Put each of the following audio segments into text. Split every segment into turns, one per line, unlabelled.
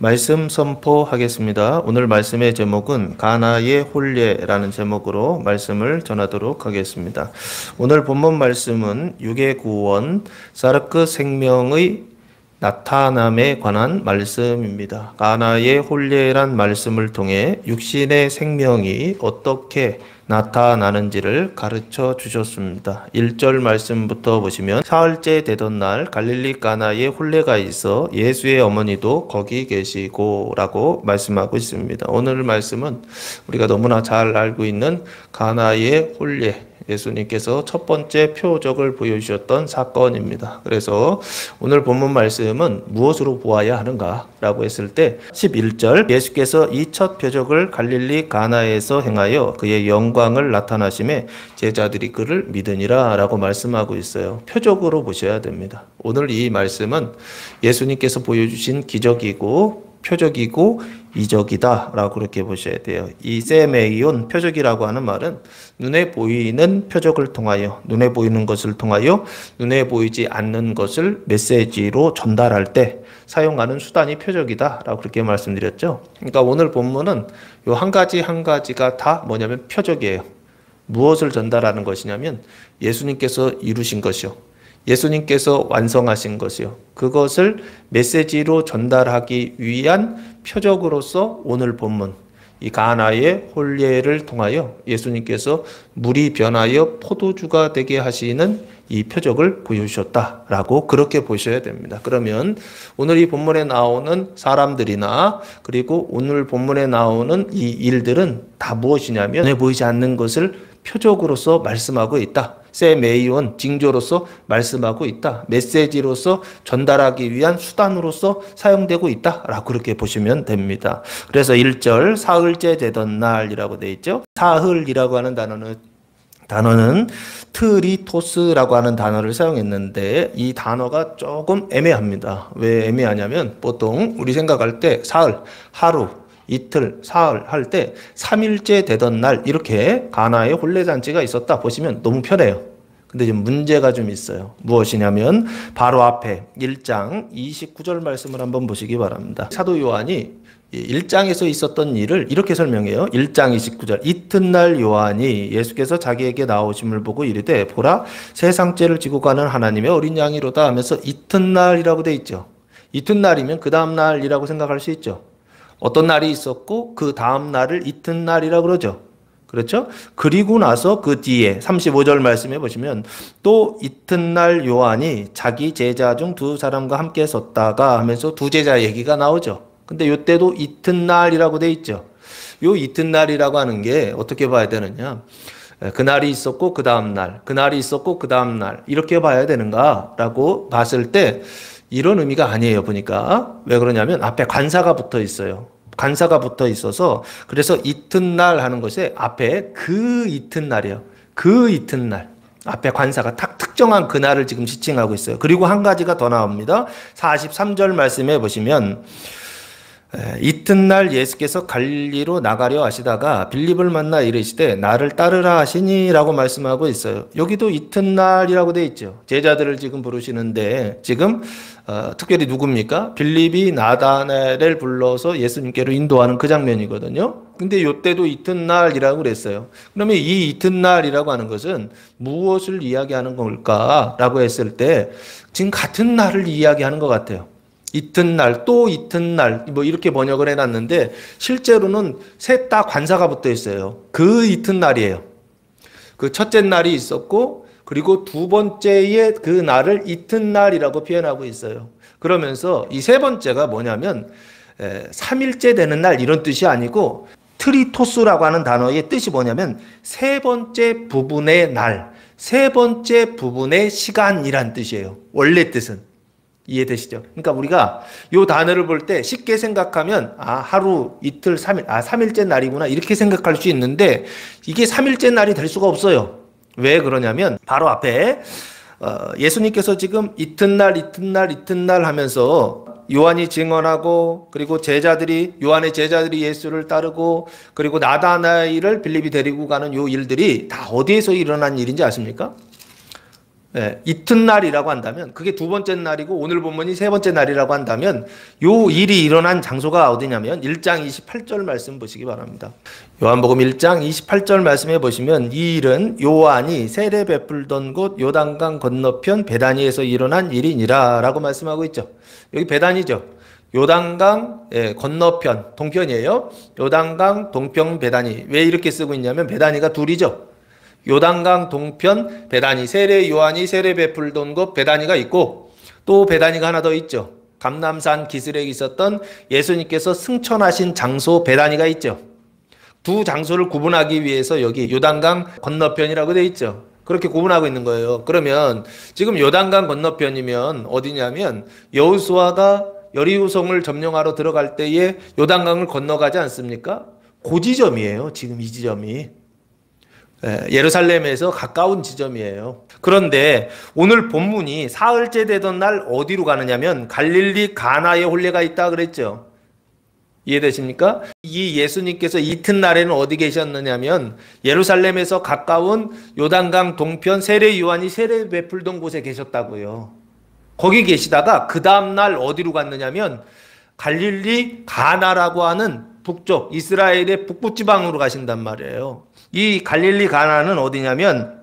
말씀 선포하겠습니다. 오늘 말씀의 제목은 가나의 혼례라는 제목으로 말씀을 전하도록 하겠습니다. 오늘 본문 말씀은 육의 구원 사르크 생명의 나타남에 관한 말씀입니다. 가나의 혼례란 말씀을 통해 육신의 생명이 어떻게 나타나는지를 가르쳐 주셨습니다. 1절 말씀부터 보시면 사흘째 되던 날 갈릴리 가나에 혼례가 있어 예수의 어머니도 거기 계시고 라고 말씀하고 있습니다. 오늘 말씀은 우리가 너무나 잘 알고 있는 가나의 혼례, 예수님께서 첫 번째 표적을 보여주셨던 사건입니다. 그래서 오늘 본문 말씀은 무엇으로 보아야 하는가 라고 했을 때 11절 예수께서 이 첫 표적을 갈릴리 가나에서 행하여 그의 영광을 나타나심에 제자들이 그를 믿으니라 라고 말씀하고 있어요. 표적으로 보셔야 됩니다. 오늘 이 말씀은 예수님께서 보여주신 기적이고 표적이고 이적이다 라고 그렇게 보셔야 돼요. 이 세메이온 표적이라고 하는 말은 눈에 보이는 표적을 통하여, 눈에 보이는 것을 통하여 눈에 보이지 않는 것을 메시지로 전달할 때 사용하는 수단이 표적이다 라고 그렇게 말씀드렸죠. 그러니까 오늘 본문은 요 한 가지 한 가지가 다 뭐냐면 표적이에요. 무엇을 전달하는 것이냐면 예수님께서 이루신 것이요, 예수님께서 완성하신 것이요, 그것을 메시지로 전달하기 위한 표적으로서 오늘 본문 이 가나의 혼례를 통하여 예수님께서 물이 변하여 포도주가 되게 하시는 이 표적을 보여주셨다라고 그렇게 보셔야 됩니다. 그러면 오늘 이 본문에 나오는 사람들이나 그리고 오늘 본문에 나오는 이 일들은 다 무엇이냐면 눈에 보이지 않는 것을 표적으로서 말씀하고 있다. 세메이온 징조로서 말씀하고 있다. 메시지로서 전달하기 위한 수단으로서 사용되고 있다 라고 그렇게 보시면 됩니다. 그래서 1절 사흘째 되던 날이라고 되어 있죠. 사흘이라고 하는 단어는 트리토스라고 하는 단어를 사용했는데 이 단어가 조금 애매합니다. 왜 애매하냐면 보통 우리 생각할 때 사흘, 하루, 이틀, 사흘 할 때 3일째 되던 날 이렇게 가나의 혼례잔치가 있었다 보시면 너무 편해요. 근데 지금 문제가 좀 있어요. 무엇이냐면 바로 앞에 1장 29절 말씀을 한번 보시기 바랍니다. 사도 요한이 1장에서 있었던 일을 이렇게 설명해요. 1장 29절 이튿날 요한이 예수께서 자기에게 나오심을 보고 이르되 보라 세상 죄를 지고 가는 하나님의 어린 양이로다 하면서 이튿날이라고 돼 있죠. 이튿날이면 그 다음 날이라고 생각할 수 있죠. 어떤 날이 있었고 그 다음 날을 이튿날이라고 그러죠. 그렇죠? 그리고 나서 그 뒤에 35절 말씀해 보시면 또 이튿날 요한이 자기 제자 중 두 사람과 함께 섰다가 하면서 두 제자 얘기가 나오죠. 근데 이때도 이튿날이라고 돼 있죠. 요 이튿날이라고 하는 게 어떻게 봐야 되느냐? 그날이 있었고 그 다음 날, 그날이 있었고 그 다음 날 이렇게 봐야 되는가라고 봤을 때 이런 의미가 아니에요. 보니까 왜 그러냐면 앞에 관사가 붙어 있어요. 관사가 붙어 있어서 그래서 이튿날 하는 것에 앞에 그 이튿날이에요. 그 이튿날 앞에 관사가 딱 특정한 그날을 지금 지칭하고 있어요. 그리고 한 가지가 더 나옵니다. 43절 말씀해 보시면 이튿날 예수께서 갈릴리로 나가려 하시다가 빌립을 만나 이르시되 나를 따르라 하시니 라고 말씀하고 있어요. 여기도 이튿날이라고 돼 있죠. 제자들을 지금 부르시는데 지금 특별히 누굽니까? 빌립이 나다나엘을 불러서 예수님께로 인도하는 그 장면이거든요. 근데 이때도 이튿날이라고 그랬어요. 그러면 이 이튿날이라고 하는 것은 무엇을 이야기하는 걸까라고 했을 때 지금 같은 날을 이야기하는 것 같아요. 이튿날, 또 이튿날, 뭐 이렇게 번역을 해놨는데 실제로는 셋 다 관사가 붙어 있어요. 그 이튿날이에요. 그 첫째 날이 있었고 그리고 두 번째의 그 날을 이튿날이라고 표현하고 있어요. 그러면서 이 세 번째가 뭐냐면 3일째 되는 날 이런 뜻이 아니고 트리토스라고 하는 단어의 뜻이 뭐냐면 세 번째 부분의 날, 세 번째 부분의 시간이란 뜻이에요. 원래 뜻은. 이해되시죠? 그러니까 우리가 이 단어를 볼 때 쉽게 생각하면 하루, 이틀, 3일, 3일째 날이구나 이렇게 생각할 수 있는데 이게 3일째 날이 될 수가 없어요. 왜 그러냐면 바로 앞에 예수님께서 지금 이튿날 하면서 요한이 증언하고 그리고 요한의 제자들이 예수를 따르고 그리고 나다나엘을 빌립이 데리고 가는 요 일들이 다 어디에서 일어난 일인지 아십니까? 이튿날이라고 한다면 그게 두 번째 날이고 오늘 본문이 세 번째 날이라고 한다면 요 일이 일어난 장소가 어디냐면 1장 28절 말씀 보시기 바랍니다. 요한복음 1장 28절 말씀해 보시면 이 일은 요한이 세례 베풀던 곳 요단강 건너편 베다니에서 일어난 일이니라 라고 말씀하고 있죠. 여기 베다니죠. 요단강 건너편 동편이에요. 요단강 동편 베다니. 왜 이렇게 쓰고 있냐면 베다니가 둘이죠. 요단강 동편 베다니, 세례 요한이 세례 베풀던 곳 베다니가 있고 또 베다니가 하나 더 있죠. 감람산 기슭에 있었던 예수님께서 승천하신 장소 베다니가 있죠. 두 장소를 구분하기 위해서 여기 요단강 건너편이라고 되어 있죠. 그렇게 구분하고 있는 거예요. 그러면 지금 요단강 건너편이면 어디냐면 여호수아가 여리고성을 점령하러 들어갈 때에 요단강을 건너가지 않습니까? 그 지점이에요. 지금 이 지점이. 예루살렘에서 가까운 지점이에요. 그런데 오늘 본문이 사흘째 되던 날 어디로 가느냐면 갈릴리 가나에 혼례가 있다 그랬죠. 이해되십니까? 이 예수님께서 이튿날에는 어디 계셨느냐면 예루살렘에서 가까운 요단강 동편 세례 요한이 세례 베풀던 곳에 계셨다고요. 거기 계시다가 그 다음날 어디로 갔느냐면 갈릴리 가나라고 하는 북쪽 이스라엘의 북부지방으로 가신단 말이에요. 이 갈릴리 가나는 어디냐면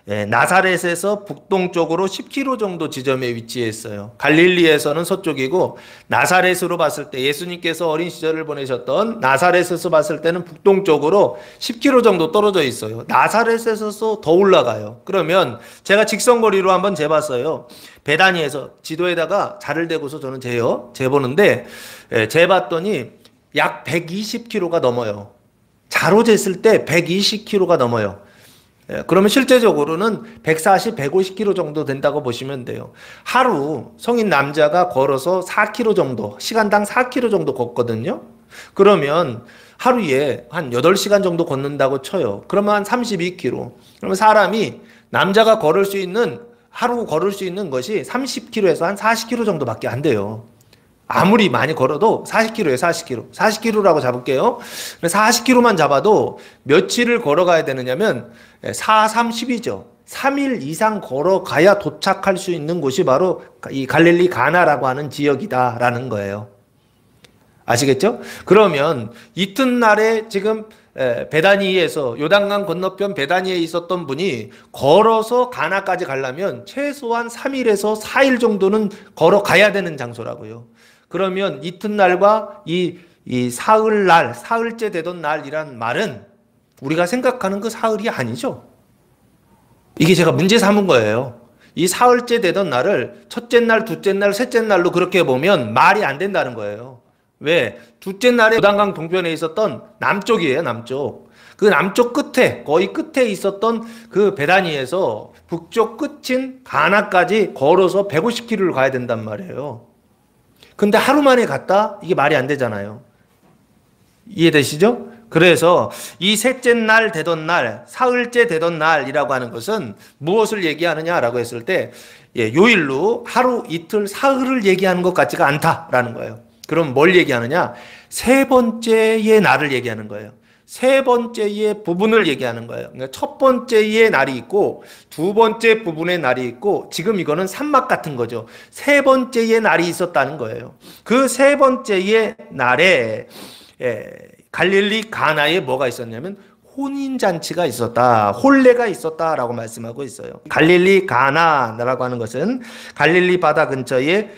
나사렛에서 북동쪽으로 10km 정도 지점에 위치해 있어요. 갈릴리에서는 서쪽이고 나사렛으로 봤을 때 예수님께서 어린 시절을 보내셨던 나사렛에서 봤을 때는 북동쪽으로 10km 정도 떨어져 있어요. 나사렛에서 더 올라가요. 그러면 제가 직선거리로 한번 재봤어요. 베다니에서 지도에다가 자를 대고서 저는 재보는데 재봤더니 약 120km가 넘어요. 자로 쟀을 때 120km가 넘어요. 그러면 실제적으로는 140, 150km 정도 된다고 보시면 돼요. 하루 성인 남자가 걸어서 4km 정도, 시간당 4km 정도 걷거든요. 그러면 하루에 한 8시간 정도 걷는다고 쳐요. 그러면 한 32km. 그러면 사람이 남자가 하루 걸을 수 있는 것이 30km에서 한 40km 정도밖에 안 돼요. 아무리 많이 걸어도 40km에 40km. 40km라고 잡을게요. 40km만 잡아도 며칠을 걸어가야 되느냐면 4, 3, 10이죠. 3일 이상 걸어가야 도착할 수 있는 곳이 바로 이 갈릴리 가나라고 하는 지역이다라는 거예요. 아시겠죠? 그러면 이튿날에 지금 베다니에서 요단강 건너편 베다니에 있었던 분이 걸어서 가나까지 가려면 최소한 3일에서 4일 정도는 걸어가야 되는 장소라고요. 그러면 이튿날과 이 사흘날, 사흘째 되던 날이란 말은 우리가 생각하는 그 사흘이 아니죠. 이게 제가 문제 삼은 거예요. 이 사흘째 되던 날을 첫째 날, 둘째 날, 셋째 날로 그렇게 보면 말이 안 된다는 거예요. 왜? 둘째 날에 요단강 동편에 있었던 남쪽이에요, 남쪽. 그 남쪽 끝에, 거의 끝에 있었던 그 베다니에서 북쪽 끝인 가나까지 걸어서 150km를 가야 된단 말이에요. 근데 하루 만에 갔다? 이게 말이 안 되잖아요. 이해되시죠? 그래서 이 셋째 날 되던 날, 사흘째 되던 날이라고 하는 것은 무엇을 얘기하느냐라고 했을 때 요일로 하루, 이틀, 사흘을 얘기하는 것 같지가 않다라는 거예요. 그럼 뭘 얘기하느냐? 세 번째의 날을 얘기하는 거예요. 세 번째의 부분을 얘기하는 거예요. 그러니까 첫 번째의 날이 있고 두 번째 부분의 날이 있고 지금 이거는 산막 같은 거죠. 세 번째의 날이 있었다는 거예요. 그 세 번째의 날에 갈릴리 가나에 뭐가 있었냐면 혼인잔치가 있었다. 혼례가 있었다라고 말씀하고 있어요. 갈릴리 가나라고 하는 것은 갈릴리 바다 근처에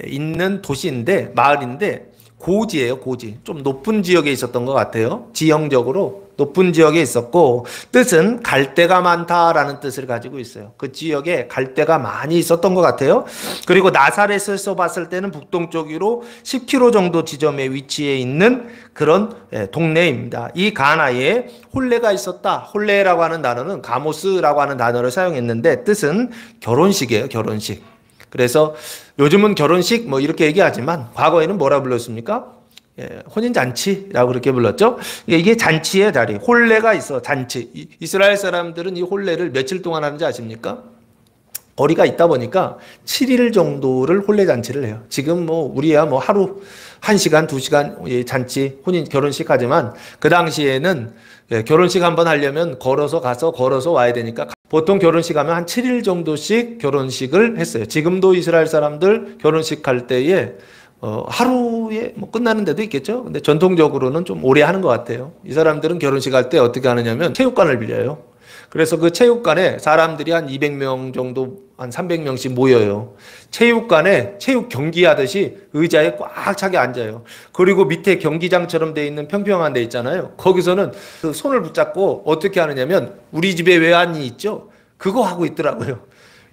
있는 도시인데 마을인데 고지예요, 고지. 좀 높은 지역에 있었던 것 같아요. 지형적으로 높은 지역에 있었고 뜻은 갈대가 많다라는 뜻을 가지고 있어요. 그 지역에 갈대가 많이 있었던 것 같아요. 그리고 나사렛에서 봤을 때는 북동쪽으로 10km 정도 지점에 위치해 있는 그런 동네입니다. 이 가나에 혼례가 있었다. 혼례라고 하는 단어는 가모스라고 하는 단어를 사용했는데 뜻은 결혼식이에요, 결혼식. 그래서 요즘은 결혼식 뭐 이렇게 얘기하지만 과거에는 뭐라 불렀습니까? 혼인잔치라고 그렇게 불렀죠. 이게 잔치의 자리, 혼례가 있어, 잔치. 이스라엘 사람들은 이 혼례를 며칠 동안 하는지 아십니까? 거리가 있다 보니까 7일 정도를 혼례 잔치를 해요. 지금 뭐 우리야 뭐 하루 1시간, 2시간 잔치, 혼인 결혼식 하지만 그 당시에는 결혼식 한번 하려면 걸어서 가서 걸어서 와야 되니까 보통 결혼식 하면 한 7일 정도씩 결혼식을 했어요. 지금도 이스라엘 사람들 결혼식 할 때에 하루에 뭐 끝나는 데도 있겠죠. 근데 전통적으로는 좀 오래 하는 것 같아요. 이 사람들은 결혼식 할 때 어떻게 하느냐면 체육관을 빌려요. 그래서 그 체육관에 사람들이 한 200명 정도, 한 300명씩 모여요. 체육관에 체육 경기 하듯이 의자에 꽉 차게 앉아요. 그리고 밑에 경기장처럼 돼 있는 평평한 데 있잖아요. 거기서는 그 손을 붙잡고 어떻게 하느냐면 우리 집에 외환이 있죠. 그거 하고 있더라고요.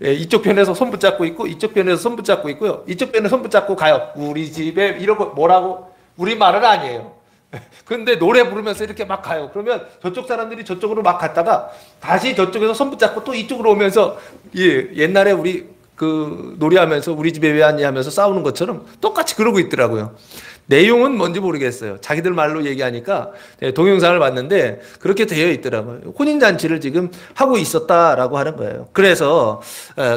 예, 이쪽 편에서 손 붙잡고 있고 이쪽 편에서 손 붙잡고 있고요. 이쪽 편에 손 붙잡고 가요. 우리 집에 이러고 뭐라고 우리 말은 아니에요. 근데 노래 부르면서 이렇게 막 가요. 그러면 저쪽 사람들이 저쪽으로 막 갔다가 다시 저쪽에서 손 붙잡고 또 이쪽으로 오면서 예, 옛날에 우리 그 놀이하면서 우리 집에 왜 왔니 하면서 싸우는 것처럼 똑같이 그러고 있더라고요. 내용은 뭔지 모르겠어요. 자기들 말로 얘기하니까 동영상을 봤는데 그렇게 되어 있더라고요. 혼인잔치를 지금 하고 있었다라고 하는 거예요. 그래서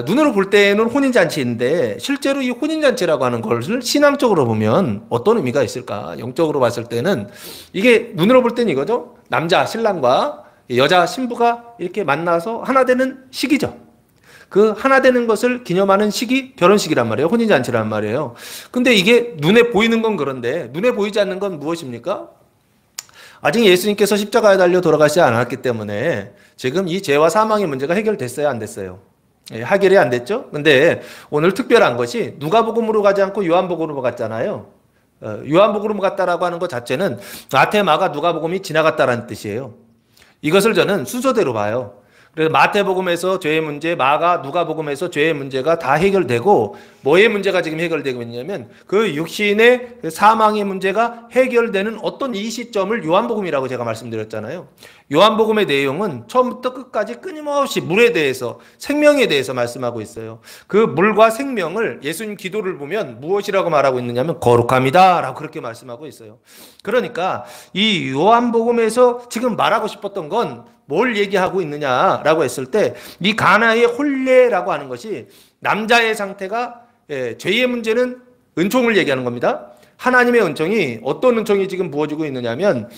눈으로 볼 때는 혼인잔치인데 실제로 이 혼인잔치라고 하는 것을 신앙적으로 보면 어떤 의미가 있을까? 영적으로 봤을 때는 이게 눈으로 볼 때는 이거죠. 남자 신랑과 여자 신부가 이렇게 만나서 하나 되는 시기죠. 그 하나 되는 것을 기념하는 시기 결혼식이란 말이에요. 혼인잔치란 말이에요. 근데 이게 눈에 보이는 건 그런데 눈에 보이지 않는 건 무엇입니까? 아직 예수님께서 십자가에 달려 돌아가시지 않았기 때문에 지금 이 죄와 사망의 문제가 해결됐어요? 안 됐어요? 예, 해결이 안 됐죠? 근데 오늘 특별한 것이 누가복음으로 가지 않고 요한복음으로 갔잖아요. 요한복음으로 갔다라고 하는 것 자체는 마태, 마가, 누가복음이 지나갔다라는 뜻이에요. 이것을 저는 순서대로 봐요. 그래서 마태복음에서 죄의 문제, 마가, 누가복음에서 죄의 문제가 다 해결되고 뭐의 문제가 지금 해결되고 있냐면 그 육신의 사망의 문제가 해결되는 어떤 이 시점을 요한복음이라고 제가 말씀드렸잖아요. 요한복음의 내용은 처음부터 끝까지 끊임없이 물에 대해서 생명에 대해서 말씀하고 있어요. 그 물과 생명을 예수님 기도를 보면 무엇이라고 말하고 있느냐면 거룩함이다 라고 그렇게 말씀하고 있어요. 그러니까 이 요한복음에서 지금 말하고 싶었던 건 뭘 얘기하고 있느냐라고 했을 때 이 가나의 혼례라고 하는 것이 남자의 상태가 죄의 문제는 은총을 얘기하는 겁니다. 하나님의 은총이 어떤 은총이 지금 부어지고 있느냐면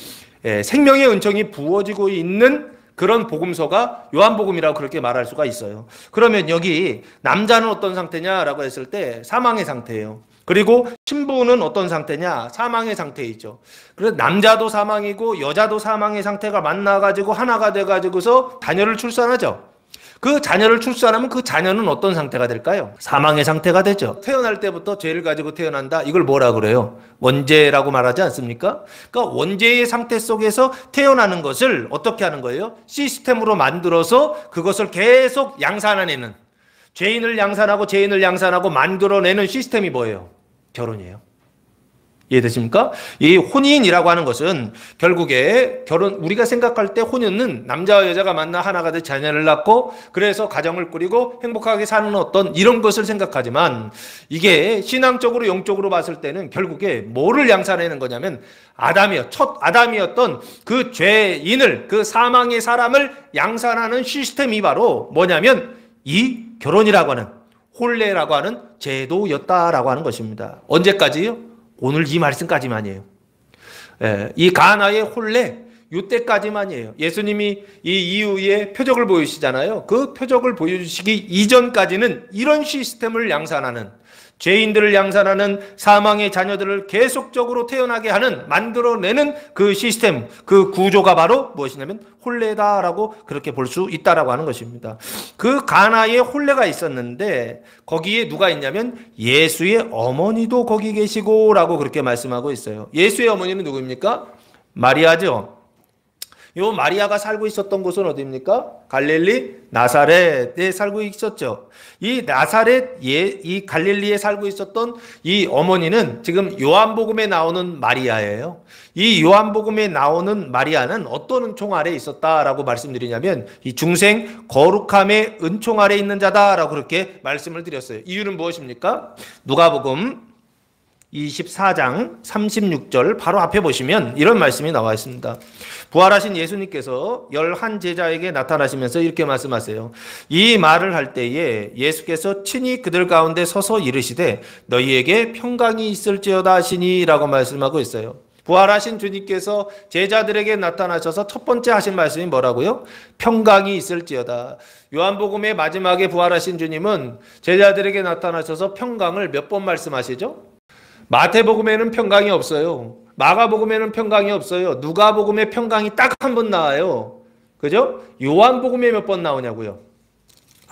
생명의 은총이 부어지고 있는 그런 복음서가 요한복음이라고 그렇게 말할 수가 있어요. 그러면 여기 남자는 어떤 상태냐라고 했을 때 사망의 상태예요. 그리고 신부는 어떤 상태냐? 사망의 상태이죠. 그래서 남자도 사망이고 여자도 사망의 상태가 만나가지고 하나가 돼가지고서 자녀를 출산하죠. 그 자녀를 출산하면 그 자녀는 어떤 상태가 될까요? 사망의 상태가 되죠. 태어날 때부터 죄를 가지고 태어난다. 이걸 뭐라 그래요? 원죄라고 말하지 않습니까? 그러니까 원죄의 상태 속에서 태어나는 것을 어떻게 하는 거예요? 시스템으로 만들어서 그것을 계속 양산해내는, 죄인을 양산하고 죄인을 양산하고 만들어내는 시스템이 뭐예요? 결혼이에요. 이해되십니까? 이 혼인이라고 하는 것은 결국에 우리가 생각할 때 혼인은 남자와 여자가 만나 하나가 돼 자녀를 낳고 그래서 가정을 꾸리고 행복하게 사는 어떤 이런 것을 생각하지만 이게 신앙적으로 영적으로 봤을 때는 결국에 뭐를 양산하는 거냐면 첫 아담이었던 그 죄인을, 그 사망의 사람을 양산하는 시스템이 바로 뭐냐면 이 결혼이라고 하는 혼례라고 하는 제도였다라고 하는 것입니다. 언제까지요? 오늘 이 말씀까지만이에요. 이 가나의 혼례 이때까지만이에요. 예수님이 이 이후에 표적을 보여주시잖아요. 그 표적을 보여주시기 이전까지는 이런 시스템을 양산하는, 죄인들을 양산하는, 사망의 자녀들을 계속적으로 태어나게 하는, 만들어내는 그 시스템, 그 구조가 바로 무엇이냐면 혼례다라고 그렇게 볼 수 있다라고 하는 것입니다. 그 가나에 혼례가 있었는데 거기에 누가 있냐면 예수의 어머니도 거기 계시고 라고 그렇게 말씀하고 있어요. 예수의 어머니는 누구입니까? 마리아죠. 요 마리아가 살고 있었던 곳은 어디입니까? 갈릴리 나사렛에 살고 있었죠. 이 나사렛 이 갈릴리에 살고 있었던 이 어머니는 지금 요한복음에 나오는 마리아예요. 이 요한복음에 나오는 마리아는 어떤 은총 아래에 있었다라고 말씀드리냐면 이 중생 거룩함의 은총 아래에 있는 자다라고 그렇게 말씀을 드렸어요. 이유는 무엇입니까? 누가복음 24장 36절 바로 앞에 보시면 이런 말씀이 나와 있습니다. 부활하신 예수님께서 11제자에게 나타나시면서 이렇게 말씀하세요. 이 말을 할 때에 예수께서 친히 그들 가운데 서서 이르시되 너희에게 평강이 있을지어다 하시니 라고 말씀하고 있어요. 부활하신 주님께서 제자들에게 나타나셔서 첫 번째 하신 말씀이 뭐라고요? 평강이 있을지어다. 요한복음의 마지막에 부활하신 주님은 제자들에게 나타나셔서 평강을 몇 번 말씀하시죠? 마태복음에는 평강이 없어요. 마가복음에는 평강이 없어요. 누가복음에 평강이 딱 한 번 나와요. 그죠? 요한복음에 몇 번 나오냐고요.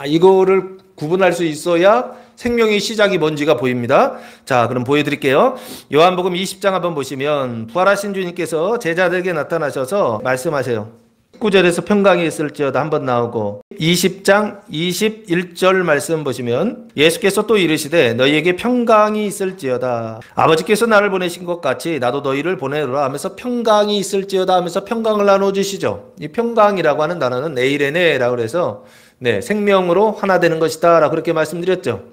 이거를 구분할 수 있어야 생명의 시작이 뭔지가 보입니다. 자, 그럼 보여드릴게요. 요한복음 20장 한번 보시면 부활하신 주님께서 제자들에게 나타나셔서 말씀하세요. 19절에서 평강이 있을지어다 한번 나오고 20장 21절 말씀 보시면 예수께서 또 이르시되 너희에게 평강이 있을지어다. 아버지께서 나를 보내신 것 같이 나도 너희를 보내노라 하면서 평강이 있을지어다 하면서 평강을 나눠주시죠. 이 평강이라고 하는 단어는 에이레네라고 해서 생명으로 하나 되는 것이다 라고 그렇게 말씀드렸죠.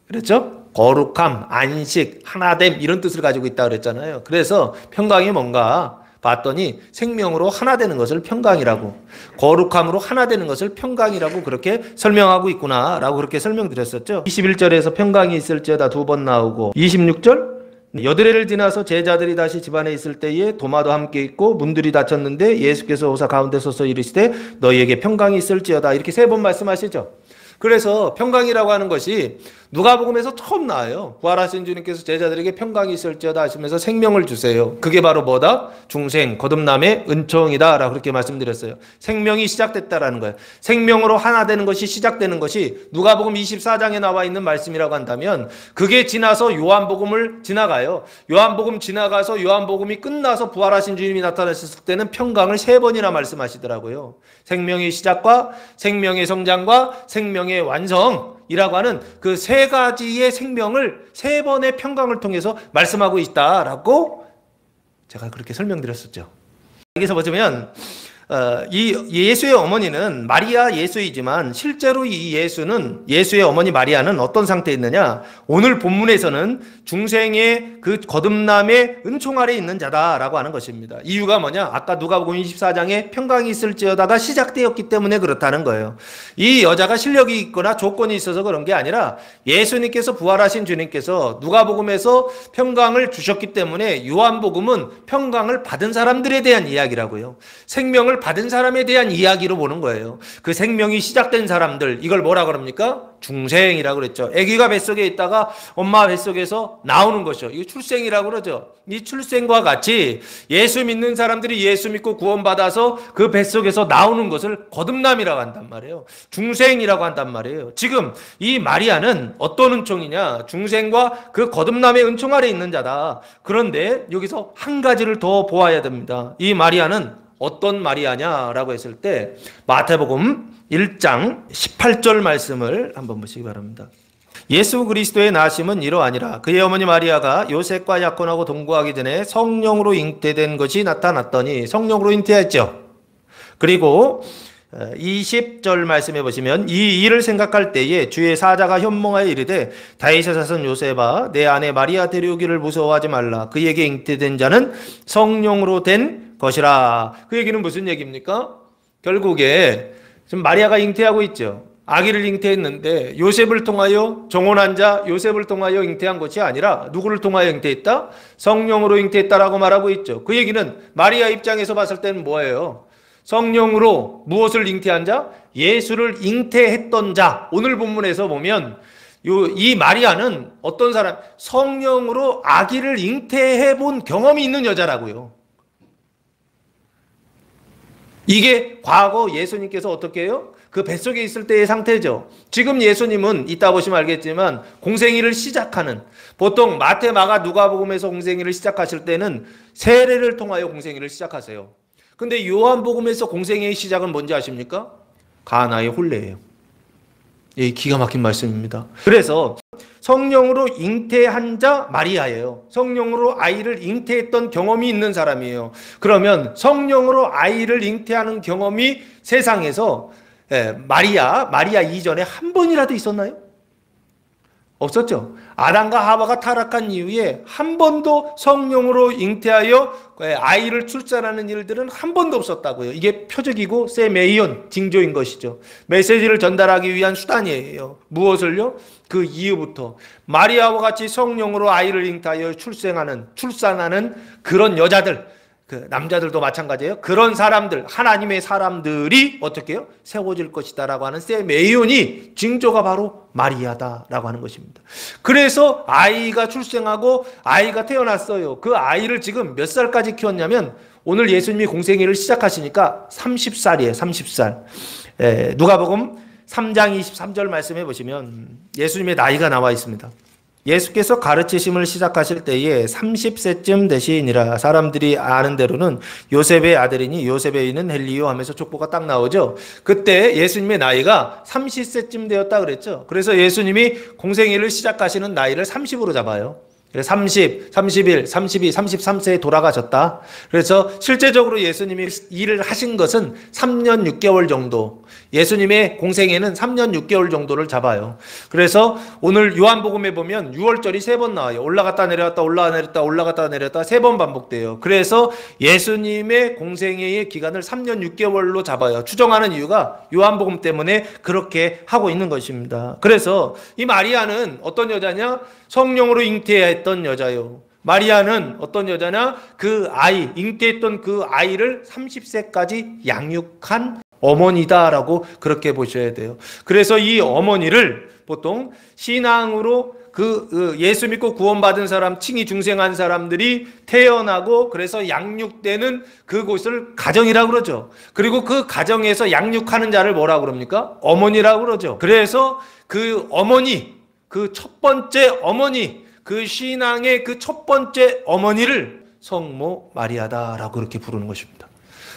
그렇죠? 거룩함, 안식, 하나됨 이런 뜻을 가지고 있다 그랬잖아요. 그래서 평강이 뭔가 봤더니 생명으로 하나 되는 것을 평강이라고, 거룩함으로 하나 되는 것을 평강이라고 그렇게 설명하고 있구나 라고 그렇게 설명드렸었죠. 21절에서 평강이 있을지어다 두 번 나오고 26절 여드레를 지나서 제자들이 다시 집안에 있을 때에 도마도 함께 있고 문들이 닫혔는데 예수께서 오사 가운데 서서 이르시되 너희에게 평강이 있을지어다 이렇게 세 번 말씀하시죠. 그래서 평강이라고 하는 것이 누가복음에서 처음 나와요. 부활하신 주님께서 제자들에게 평강이 있을지어다 하시면서 생명을 주세요. 그게 바로 뭐다? 중생, 거듭남의 은총이다 라고 그렇게 말씀드렸어요. 생명이 시작됐다라는 거예요. 생명으로 하나 되는 것이 시작되는 것이 누가복음 24장에 나와 있는 말씀이라고 한다면 그게 지나서 요한복음을 지나가요. 요한복음 지나가서 요한복음이 끝나서 부활하신 주님이 나타나셨을 때는 평강을 세 번이나 말씀하시더라고요. 생명의 시작과 생명의 성장과 생명의 완성이라고 하는 그 세 가지의 생명을 세 번의 평강을 통해서 말씀하고 있다라고 제가 그렇게 설명드렸었죠. 여기서 보시면 이 예수의 어머니는 마리아 예수이지만 실제로 이 예수는, 예수의 어머니 마리아는 어떤 상태에 있느냐? 오늘 본문에서는 중생의 그 거듭남의 은총 아래 있는 자다라고 하는 것입니다. 이유가 뭐냐? 아까 누가복음 24장에 평강이 있을지어다가 시작되었기 때문에 그렇다는 거예요. 이 여자가 실력이 있거나 조건이 있어서 그런 게 아니라 예수님께서 부활하신 주님께서 누가복음에서 평강을 주셨기 때문에 요한복음은 평강을 받은 사람들에 대한 이야기라고요. 생명을 받은 사람에 대한 이야기로 보는 거예요. 그 생명이 시작된 사람들, 이걸 뭐라 그럽니까? 중생이라고 그랬죠. 아기가 뱃속에 있다가 엄마 뱃속에서 나오는 것이죠. 이거 출생이라고 그러죠. 이 출생과 같이 예수 믿는 사람들이 예수 믿고 구원받아서 그 뱃속에서 나오는 것을 거듭남이라고 한단 말이에요. 중생이라고 한단 말이에요. 지금 이 마리아는 어떤 은총이냐? 중생과 그 거듭남의 은총 아래 있는 자다. 그런데 여기서 한 가지를 더 보아야 됩니다. 이 마리아는 어떤 마리아냐라고 했을 때 마태복음 1장 18절 말씀을 한번 보시기 바랍니다. 예수 그리스도의 나심은 이러하니라. 그의 어머니 마리아가 요셉과 약혼하고 동거하기 전에 성령으로 잉태된 것이 나타났더니, 성령으로 잉태했죠. 그리고 20절 말씀해 보시면 이 일을 생각할 때에 주의 사자가 현몽하여 이르되 다윗의 자손 요셉아 내 아내 마리아 데려오기를 무서워하지 말라. 그에게 잉태된 자는 성령으로 된 것이라. 그 얘기는 무슨 얘기입니까? 결국에 지금 마리아가 잉태하고 있죠. 아기를 잉태했는데 요셉을 통하여, 정혼한 자 요셉을 통하여 잉태한 것이 아니라 누구를 통하여 잉태했다? 성령으로 잉태했다라고 말하고 있죠. 그 얘기는 마리아 입장에서 봤을 때는 뭐예요? 성령으로 무엇을 잉태한 자? 예수를 잉태했던 자. 오늘 본문에서 보면 이 마리아는 어떤 사람? 성령으로 아기를 잉태해 본 경험이 있는 여자라고요. 이게 과거 예수님께서 어떻게 해요? 그 뱃속에 있을 때의 상태죠. 지금 예수님은 이따 보시면 알겠지만 공생애를 시작하는, 보통 마태, 마가, 누가복음에서 공생애를 시작하실 때는 세례를 통하여 공생애를 시작하세요. 근데 요한복음에서 공생애의 시작은 뭔지 아십니까? 가나의 혼례예요. 이 기가 막힌 말씀입니다. 그래서 성령으로 잉태한 자 마리아예요. 성령으로 아이를 잉태했던 경험이 있는 사람이에요. 그러면 성령으로 아이를 잉태하는 경험이 세상에서 마리아 이전에 한 번이라도 있었나요? 없었죠. 아담과 하와가 타락한 이후에 한 번도 성령으로 잉태하여 아이를 출산하는 일들은 한 번도 없었다고요. 이게 표적이고 세메이온, 징조인 것이죠. 메시지를 전달하기 위한 수단이에요. 무엇을요? 그 이후부터 마리아와 같이 성령으로 아이를 잉태하여 출산하는 그런 여자들, 그 남자들도 마찬가지예요. 그런 사람들, 하나님의 사람들이 어떻게 해요? 세워질 것이다라고 하는 세메이온이 징조가 바로 마리아다라고 하는 것입니다. 그래서 아이가 출생하고 아이가 태어났어요. 그 아이를 지금 몇 살까지 키웠냐면 오늘 예수님이 공생애를 시작하시니까 30살이에요. 30살. 누가복음 3장 23절 말씀해 보시면 예수님의 나이가 나와 있습니다. 예수께서 가르치심을 시작하실 때에 30세쯤 되시니라. 사람들이 아는 대로는 요셉의 아들이니 요셉의 이는 헬리요 하면서 족보가 딱 나오죠. 그때 예수님의 나이가 30세쯤 되었다 그랬죠. 그래서 예수님이 공생애를 시작하시는 나이를 30으로 잡아요. 30, 31, 32, 33세에 돌아가셨다. 그래서 실제적으로 예수님이 일을 하신 것은 3년 6개월 정도. 예수님의 공생애는 3년 6개월 정도를 잡아요. 그래서 오늘 요한복음에 보면 6월절이 3번 나와요. 올라갔다 내려갔다 올라갔다 내렸다 올라갔다 내렸다 3번 반복돼요. 그래서 예수님의 공생애의 기간을 3년 6개월로 잡아요. 추정하는 이유가 요한복음 때문에 그렇게 하고 있는 것입니다. 그래서 이 마리아는 어떤 여자냐? 성령으로 잉태했던 여자요. 마리아는 어떤 여자냐? 그 아이, 잉태했던 그 아이를 30세까지 양육한 어머니다라고 그렇게 보셔야 돼요. 그래서 이 어머니를 보통 신앙으로 예수 믿고 구원받은 사람, 칭의 중생한 사람들이 태어나고 그래서 양육되는 그곳을 가정이라고 그러죠. 그리고 그 가정에서 양육하는 자를 뭐라고 그럽니까? 어머니라고 그러죠. 그래서 그 어머니, 그 첫 번째 어머니, 그 신앙의 그 첫 번째 어머니를 성모 마리아다라고 그렇게 부르는 것입니다.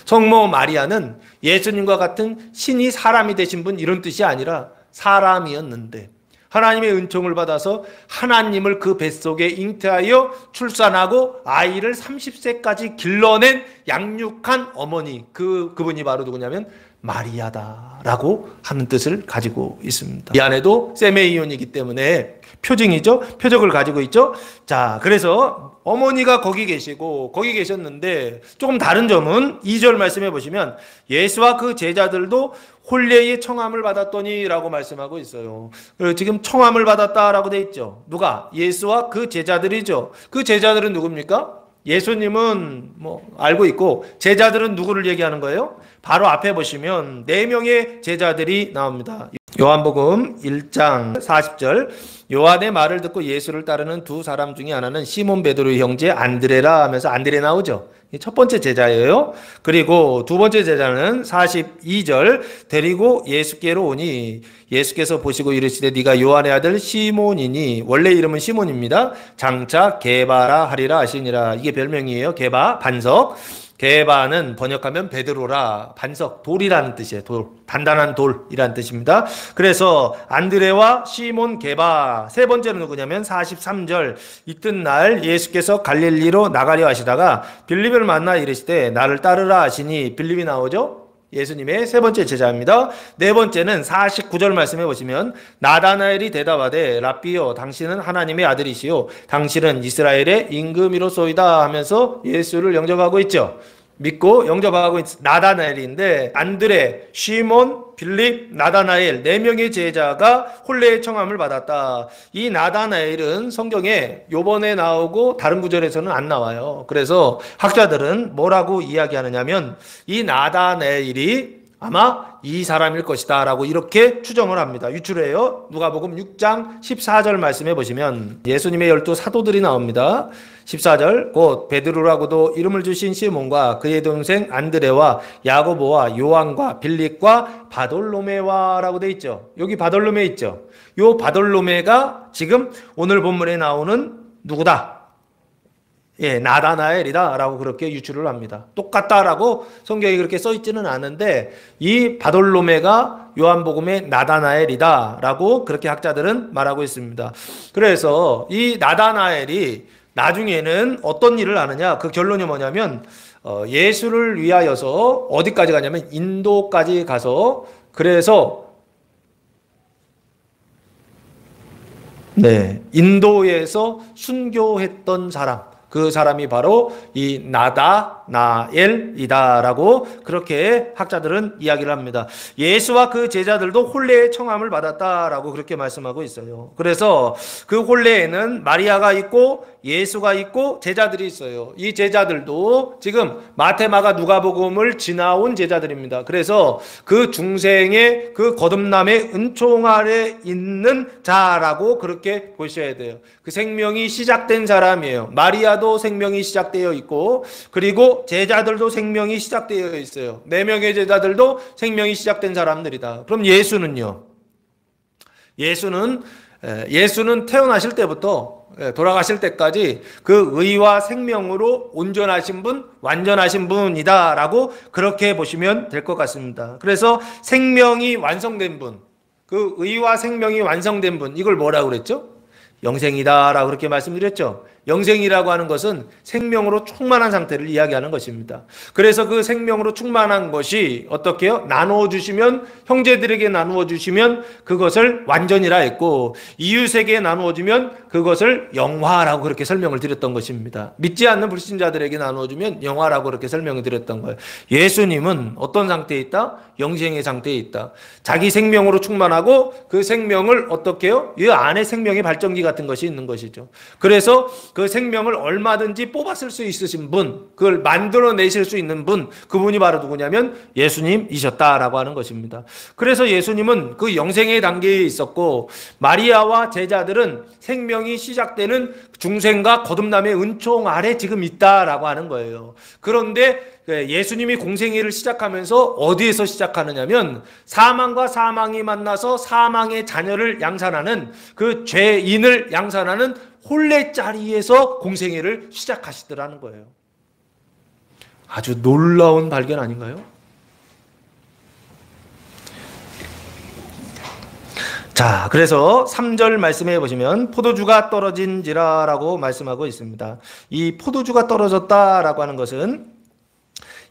성모 마리아는 예수님과 같은 신이 사람이 되신 분 이런 뜻이 아니라 사람이었는데 하나님의 은총을 받아서 하나님을 그 뱃속에 잉태하여 출산하고 아이를 30세까지 길러낸 양육한 어머니, 그분이 바로 누구냐면 마리아다라고 하는 뜻을 가지고 있습니다. 이 안에도 세메이온이기 때문에 표징이죠. 표적을 가지고 있죠. 자, 그래서 어머니가 거기 계셨는데 조금 다른 점은 2절 말씀해 보시면 예수와 그 제자들도 홀례의 청함을 받았더니 라고 말씀하고 있어요. 지금 청함을 받았다라고 돼 있죠. 누가? 예수와 그 제자들이죠. 그 제자들은 누굽니까? 예수님은 알고 있고 제자들은 누구를 얘기하는 거예요? 바로 앞에 보시면 4명의 제자들이 나옵니다. 요한복음 1장 40절 요한의 말을 듣고 예수를 따르는 두 사람 중에 하나는 시몬 베드로의 형제 안드레라 하면서 안드레 나오죠. 첫 번째 제자예요. 그리고 두 번째 제자는 42절 데리고 예수께로 오니 예수께서 보시고 이르시되 네가 요한의 아들 시몬이니 원래 이름은 시몬입니다. 장차 게바라 하리라 하시니라. 이게 별명이에요. 게바, 반석. 게바는 번역하면 베드로라, 반석, 돌이라는 뜻이에요. 돌, 단단한 돌이라는 뜻입니다. 그래서 안드레와 시몬, 게바. 세 번째는 누구냐면 43절 이튿날 예수께서 갈릴리로 나가려 하시다가 빌립을 만나 이르시되 나를 따르라 하시니 빌립이 나오죠. 예수님의 세 번째 제자입니다. 네 번째는 49절 말씀해 보시면 나다나엘이 대답하되 랍비여 당신은 하나님의 아들이시요 당신은 이스라엘의 임금이로소이다 하면서 예수를 영접하고 있죠. 믿고 영접하고 있는 나다나엘인데 안드레, 시몬, 빌립, 나다나엘 4명의 제자가 홀례의 청함을 받았다. 이 나다나엘은 성경에 요번에 나오고 다른 구절에서는 안 나와요. 그래서 학자들은 뭐라고 이야기하느냐면 이 나다나엘이 아마 이 사람일 것이다 라고 이렇게 추정을 합니다. 유출해요. 누가복음 6장 14절 말씀해 보시면 예수님의 12 사도들이 나옵니다. 14절 곧 베드로라고도 이름을 주신 시몬과 그의 동생 안드레와 야고보와 요한과 빌립과 바돌로메와 라고 돼 있죠. 여기 바돌로메 있죠. 요 바돌로메가 지금 오늘 본문에 나오는 누구다? 예, 나다나엘이다 라고 그렇게 유추를 합니다. 똑같다라고 성경에 그렇게 써있지는 않은데 이 바돌로메가 요한복음의 나다나엘이다 라고 그렇게 학자들은 말하고 있습니다. 그래서 이 나다나엘이 나중에는 어떤 일을 하느냐, 그 결론이 뭐냐면 예수를 위하여서 어디까지 가냐면 인도까지 가서 그래서 네, 인도에서 순교했던 사람, 그 사람이 바로 이 나다나엘이다라고 그렇게 학자들은 이야기를 합니다. 예수와 그 제자들도 혼례의 청함을 받았다라고 그렇게 말씀하고 있어요. 그래서 그 혼례에는 마리아가 있고 예수가 있고 제자들이 있어요. 이 제자들도 지금 마태, 마가, 누가복음을 지나온 제자들입니다. 그래서 그 중생의 그 거듭남의 은총 아래 있는 자라고 그렇게 보셔야 돼요. 그 생명이 시작된 사람이에요. 마리아도 생명이 시작되어 있고, 그리고 제자들도 생명이 시작되어 있어요. 4명의 제자들도 생명이 시작된 사람들이다. 그럼 예수는요? 예수는 태어나실 때부터 돌아가실 때까지 그 의와 생명으로 온전하신 분, 완전하신 분이다라고 그렇게 보시면 될 것 같습니다. 그래서 생명이 완성된 분, 그 의와 생명이 완성된 분, 이걸 뭐라고 그랬죠? 영생이다라고 그렇게 말씀드렸죠. 영생이라고 하는 것은 생명으로 충만한 상태를 이야기하는 것입니다. 그래서 그 생명으로 충만한 것이 어떻게 해요? 나누어 주시면, 형제들에게 나누어 주시면 그것을 완전이라 했고, 이웃에게 나누어 주면 그것을 영화라고 그렇게 설명을 드렸던 것입니다. 믿지 않는 불신자들에게 나누어 주면 영화라고 그렇게 설명을 드렸던 거예요. 예수님은 어떤 상태에 있다? 영생의 상태에 있다. 자기 생명으로 충만하고 그 생명을 어떻게 해요? 이 안에 생명의 발전기 같은 것이 있는 것이죠. 그래서 그 생명을 얼마든지 뽑았을 수 있으신 분, 그걸 만들어내실 수 있는 분, 그분이 바로 누구냐면 예수님이셨다라고 하는 것입니다. 그래서 예수님은 그 영생의 단계에 있었고, 마리아와 제자들은 생명이 시작되는 중생과 거듭남의 은총 아래 지금 있다라고 하는 거예요. 그런데 예수님이 공생애를 시작하면서 어디에서 시작하느냐면 사망과 사망이 만나서 사망의 자녀를 양산하는, 그 죄인을 양산하는 혼례자리에서 공생애를 시작하시더라는 거예요. 아주 놀라운 발견 아닌가요? 자, 그래서 3절 말씀해 보시면 포도주가 떨어진지라라고 말씀하고 있습니다. 이 포도주가 떨어졌다라고 하는 것은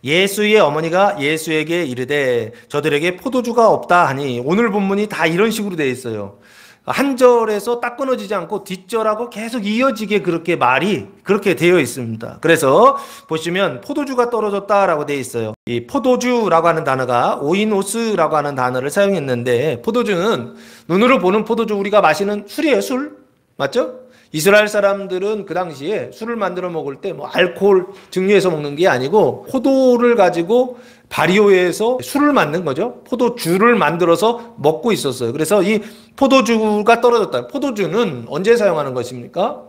예수의 어머니가 예수에게 이르되 저들에게 포도주가 없다 하니, 오늘 본문이 다 이런 식으로 되어 있어요. 한 절에서 딱 끊어지지 않고 뒷절하고 계속 이어지게 그렇게 말이 그렇게 되어 있습니다. 그래서 보시면 포도주가 떨어졌다라고 되어 있어요. 이 포도주라고 하는 단어가 오이노스라고 하는 단어를 사용했는데, 포도주는 눈으로 보는 포도주, 우리가 마시는 술이에요. 술 맞죠? 이스라엘 사람들은 그 당시에 술을 만들어 먹을 때 뭐 알코올 증류해서 먹는 게 아니고 포도를 가지고 발효해서 술을 만든 거죠. 포도주를 만들어서 먹고 있었어요. 그래서 이 포도주가 떨어졌다. 포도주는 언제 사용하는 것입니까?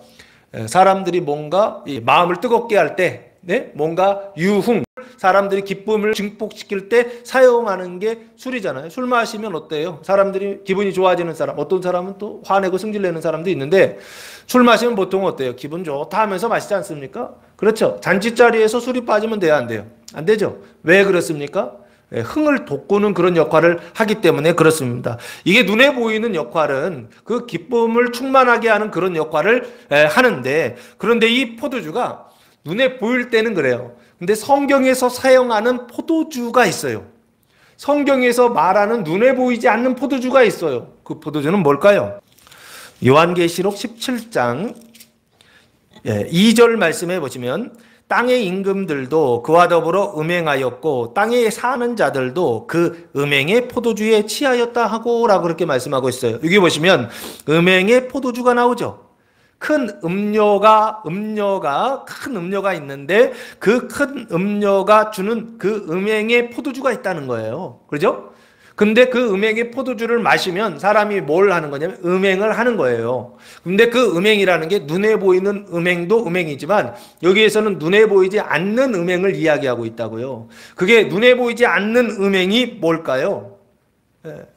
사람들이 뭔가 마음을 뜨겁게 할 때, 네? 뭔가 유흥, 사람들이 기쁨을 증폭시킬 때 사용하는 게 술이잖아요. 술 마시면 어때요? 사람들이 기분이 좋아지는 사람, 어떤 사람은 또 화내고 승질내는 사람도 있는데, 술 마시면 보통 어때요? 기분 좋다 하면서 마시지 않습니까? 그렇죠. 잔치자리에서 술이 빠지면 돼야 안 돼요? 안 되죠. 왜 그렇습니까? 흥을 돋구는 그런 역할을 하기 때문에 그렇습니다. 이게 눈에 보이는 역할은 그 기쁨을 충만하게 하는 그런 역할을 하는데, 그런데 이 포도주가 눈에 보일 때는 그래요. 근데 성경에서 사용하는 포도주가 있어요. 성경에서 말하는 눈에 보이지 않는 포도주가 있어요. 그 포도주는 뭘까요? 요한계시록 17장 2절 말씀해 보시면, 땅의 임금들도 그와 더불어 음행하였고 땅에 사는 자들도 그 음행의 포도주에 취하였다 하고 라고 그렇게 말씀하고 있어요. 여기 보시면 음행의 포도주가 나오죠. 큰 음료가 큰 음료가 있는데 그 큰 음료가 주는 그 음행의 포도주가 있다는 거예요. 그렇죠? 근데 그 음행의 포도주를 마시면 사람이 뭘 하는 거냐면 음행을 하는 거예요. 근데 그 음행이라는 게 눈에 보이는 음행도 음행이지만 여기에서는 눈에 보이지 않는 음행을 이야기하고 있다고요. 그게 눈에 보이지 않는 음행이 뭘까요?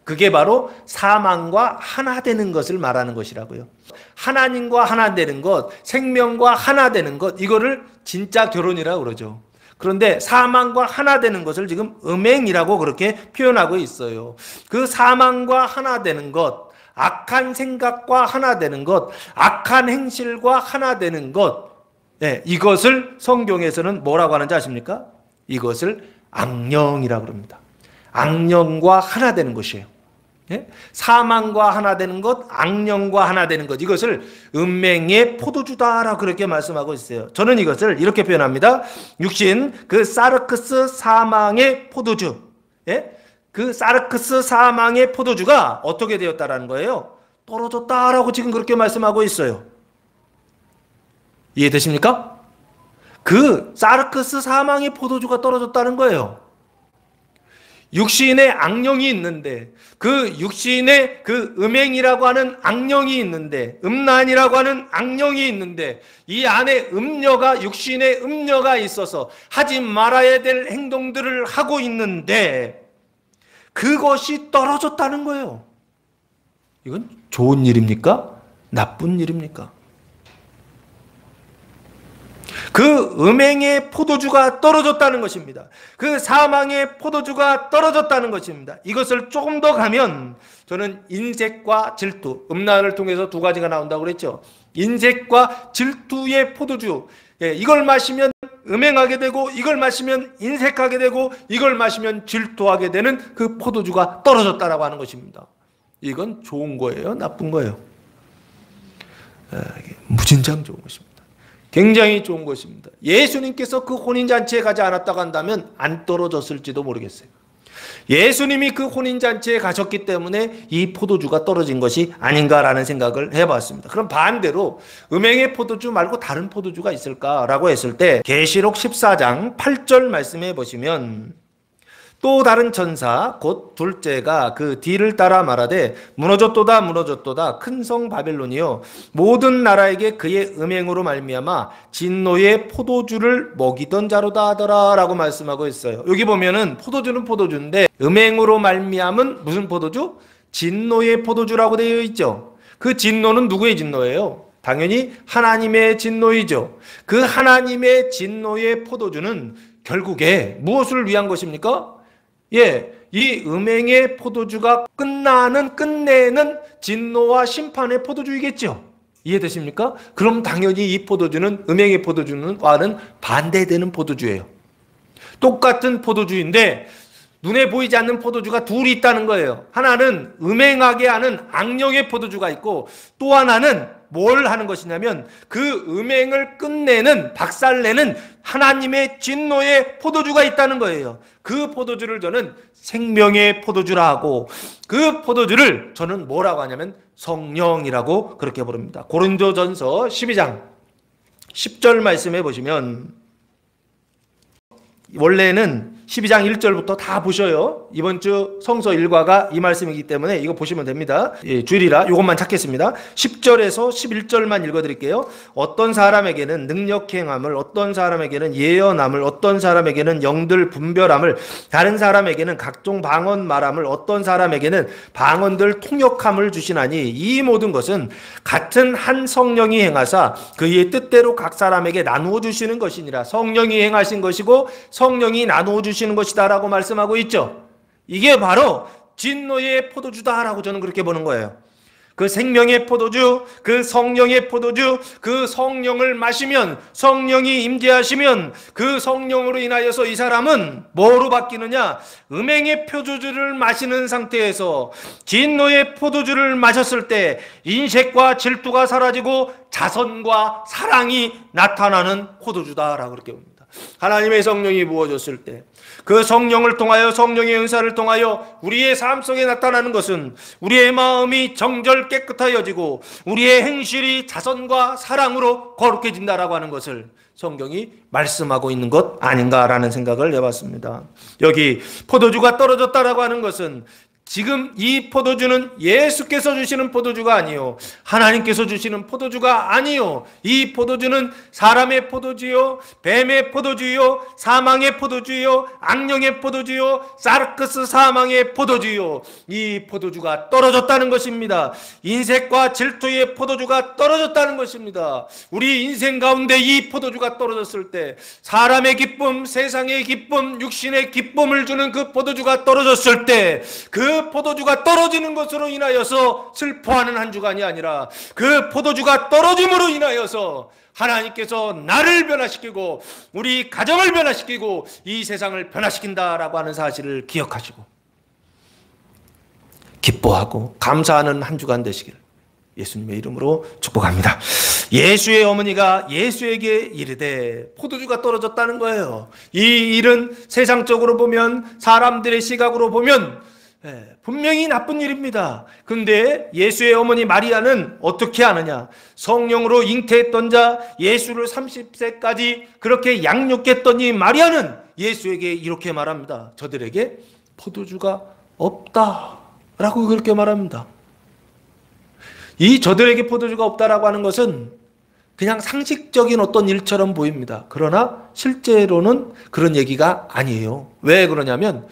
그게 바로 사망과 하나 되는 것을 말하는 것이라고요. 하나님과 하나 되는 것, 생명과 하나 되는 것, 이거를 진짜 결혼이라고 그러죠. 그런데 사망과 하나 되는 것을 지금 음행이라고 그렇게 표현하고 있어요. 그 사망과 하나 되는 것, 악한 생각과 하나 되는 것, 악한 행실과 하나 되는 것, 이것을 성경에서는 뭐라고 하는지 아십니까? 이것을 악령이라고 합니다. 악령과 하나 되는 것이에요. 예? 사망과 하나 되는 것, 악령과 하나 되는 것, 이것을 음행의 포도주다라고 그렇게 말씀하고 있어요. 저는 이것을 이렇게 표현합니다. 육신, 그 사르크스 사망의 포도주, 예? 그 사르크스 사망의 포도주가 어떻게 되었다라는 거예요? 떨어졌다라고 지금 그렇게 말씀하고 있어요. 이해되십니까? 그 사르크스 사망의 포도주가 떨어졌다는 거예요. 육신에 악령이 있는데, 그 육신에 그 음행이라고 하는 악령이 있는데, 음란이라고 하는 악령이 있는데, 이 안에 음녀가, 육신에 음녀가 있어서 하지 말아야 될 행동들을 하고 있는데, 그것이 떨어졌다는 거예요. 이건 좋은 일입니까? 나쁜 일입니까? 그 음행의 포도주가 떨어졌다는 것입니다. 그 사망의 포도주가 떨어졌다는 것입니다. 이것을 조금 더 가면 저는 인색과 질투, 음란을 통해서 두 가지가 나온다고 그랬죠. 인색과 질투의 포도주, 이걸 마시면 음행하게 되고, 이걸 마시면 인색하게 되고, 이걸 마시면 질투하게 되는 그 포도주가 떨어졌다라고 하는 것입니다. 이건 좋은 거예요? 나쁜 거예요? 무진장 좋은 것입니다. 굉장히 좋은 것입니다. 예수님께서 그 혼인잔치에 가지 않았다고 한다면 안 떨어졌을지도 모르겠어요. 예수님이 그 혼인잔치에 가셨기 때문에 이 포도주가 떨어진 것이 아닌가라는 생각을 해봤습니다. 그럼 반대로 음행의 포도주 말고 다른 포도주가 있을까라고 했을 때 계시록 14장 8절 말씀해 보시면 또 다른 천사 곧 둘째가 그 뒤를 따라 말하되 무너졌도다 무너졌도다 큰 성 바벨론이요 모든 나라에게 그의 음행으로 말미암아 진노의 포도주를 먹이던 자로다 하더라 라고 말씀하고 있어요. 여기 보면은 포도주는 포도주인데 음행으로 말미암은 무슨 포도주? 진노의 포도주라고 되어 있죠. 그 진노는 누구의 진노예요? 당연히 하나님의 진노이죠. 그 하나님의 진노의 포도주는 결국에 무엇을 위한 것입니까? 이 음행의 포도주가 끝내는 진노와 심판의 포도주이겠죠. 이해되십니까? 그럼 당연히 이 포도주는 음행의 포도주와는 반대되는 포도주예요. 똑같은 포도주인데 눈에 보이지 않는 포도주가 둘이 있다는 거예요. 하나는 음행하게 하는 악령의 포도주가 있고 또 하나는 뭘 하는 것이냐면 그 음행을 끝내는 박살내는 하나님의 진노의 포도주가 있다는 거예요. 그 포도주를 저는 생명의 포도주라 하고 그 포도주를 저는 뭐라고 하냐면 성령이라고 그렇게 부릅니다. 고린도전서 12장 10절 말씀해 보시면 원래는 12장 1절부터 다 보셔요. 이번 주 성서 일과가 이 말씀이기 때문에 이거 보시면 됩니다. 주일이라 이것만 찾겠습니다. 10절에서 11절만 읽어드릴게요. 어떤 사람에게는 능력 행함을, 어떤 사람에게는 예언함을, 어떤 사람에게는 영들 분별함을, 다른 사람에게는 각종 방언 말함을, 어떤 사람에게는 방언들 통역함을 주시나니 이 모든 것은 같은 한 성령이 행하사 그의 뜻대로 각 사람에게 나누어 주시는 것이니라. 성령이 행하신 것이고 성령이 나누어 주시는 것이다라고 말씀하고 있죠. 이게 바로 진노의 포도주다라고 저는 그렇게 보는 거예요. 그 생명의 포도주, 그 성령의 포도주, 그 성령을 마시면, 성령이 임재하시면 그 성령으로 인하여서 이 사람은 뭐로 바뀌느냐? 음행의 포도주를 마시는 상태에서 진노의 포도주를 마셨을 때 인색과 질투가 사라지고 자선과 사랑이 나타나는 포도주다라고 그렇게 봅니다. 하나님의 성령이 부어졌을 때 그 성령을 통하여, 성령의 은사를 통하여 우리의 삶 속에 나타나는 것은 우리의 마음이 정결 깨끗하여지고 우리의 행실이 자선과 사랑으로 거룩해진다라고 하는 것을 성경이 말씀하고 있는 것 아닌가라는 생각을 해봤습니다. 여기 포도주가 떨어졌다라고 하는 것은 지금 이 포도주는 예수께서 주시는 포도주가 아니요, 하나님께서 주시는 포도주가 아니요, 이 포도주는 사람의 포도주요, 뱀의 포도주요, 사망의 포도주요, 악령의 포도주요, 사르크스 사망의 포도주요. 이 포도주가 떨어졌다는 것입니다. 인색과 질투의 포도주가 떨어졌다는 것입니다. 우리 인생 가운데 이 포도주가 떨어졌을 때 사람의 기쁨, 세상의 기쁨, 육신의 기쁨을 주는 그 포도주가 떨어졌을 때 그 포도주가 떨어지는 것으로 인하여서 슬퍼하는 한 주간이 아니라 그 포도주가 떨어짐으로 인하여서 하나님께서 나를 변화시키고 우리 가정을 변화시키고 이 세상을 변화시킨다라고 하는 사실을 기억하시고 기뻐하고 감사하는 한 주간 되시길 예수님의 이름으로 축복합니다. 예수의 어머니가 예수에게 이르되 포도주가 떨어졌다는 거예요. 이 일은 세상적으로 보면, 사람들의 시각으로 보면 분명히 나쁜 일입니다. 근데 예수의 어머니 마리아는 어떻게 하느냐? 성령으로 잉태했던 자, 예수를 30세까지 그렇게 양육했던 이 마리아는 예수에게 이렇게 말합니다. 저들에게 포도주가 없다라고 그렇게 말합니다. 이 저들에게 포도주가 없다라고 하는 것은 그냥 상식적인 어떤 일처럼 보입니다. 그러나 실제로는 그런 얘기가 아니에요. 왜 그러냐면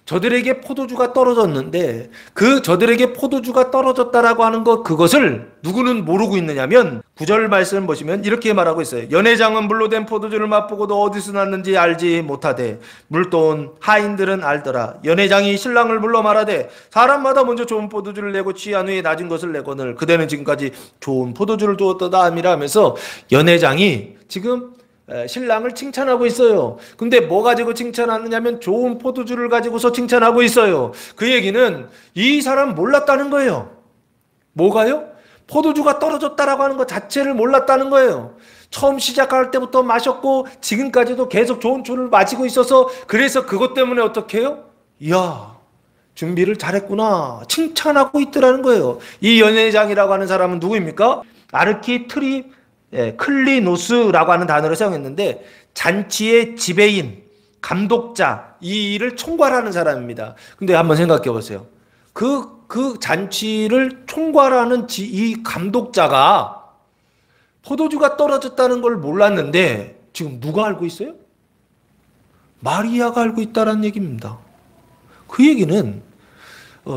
저들에게 포도주가 떨어졌는데 그 저들에게 포도주가 떨어졌다라고 하는 것, 그것을 누구는 모르고 있느냐면 9절 말씀 보시면 이렇게 말하고 있어요. 연회장은 물로 된 포도주를 맛보고도 어디서 났는지 알지 못하되 물도온 하인들은 알더라. 연회장이 신랑을 불러 말하되 사람마다 먼저 좋은 포도주를 내고 취한 후에 낮은 것을 내거늘 그대는 지금까지 좋은 포도주를 두었도다 함이라 하면서 연회장이 지금 신랑을 칭찬하고 있어요. 근데 뭐 가지고 칭찬하느냐면 좋은 포도주를 가지고서 칭찬하고 있어요. 그 얘기는 이 사람 몰랐다는 거예요. 뭐가요? 포도주가 떨어졌다라고 하는 것 자체를 몰랐다는 거예요. 처음 시작할 때부터 마셨고 지금까지도 계속 좋은 주를 마시고 있어서 그래서 그것 때문에 어떻게 해요? 이야, 준비를 잘했구나 칭찬하고 있더라는 거예요. 이 연회장이라고 하는 사람은 누구입니까? 클리노스라고 하는 단어를 사용했는데 잔치의 지배인, 감독자, 이 일을 총괄하는 사람입니다. 근데 한번 생각해 보세요. 그 잔치를 총괄하는 이 감독자가 포도주가 떨어졌다는 걸 몰랐는데 지금 누가 알고 있어요? 마리아가 알고 있다는 얘기입니다. 그 얘기는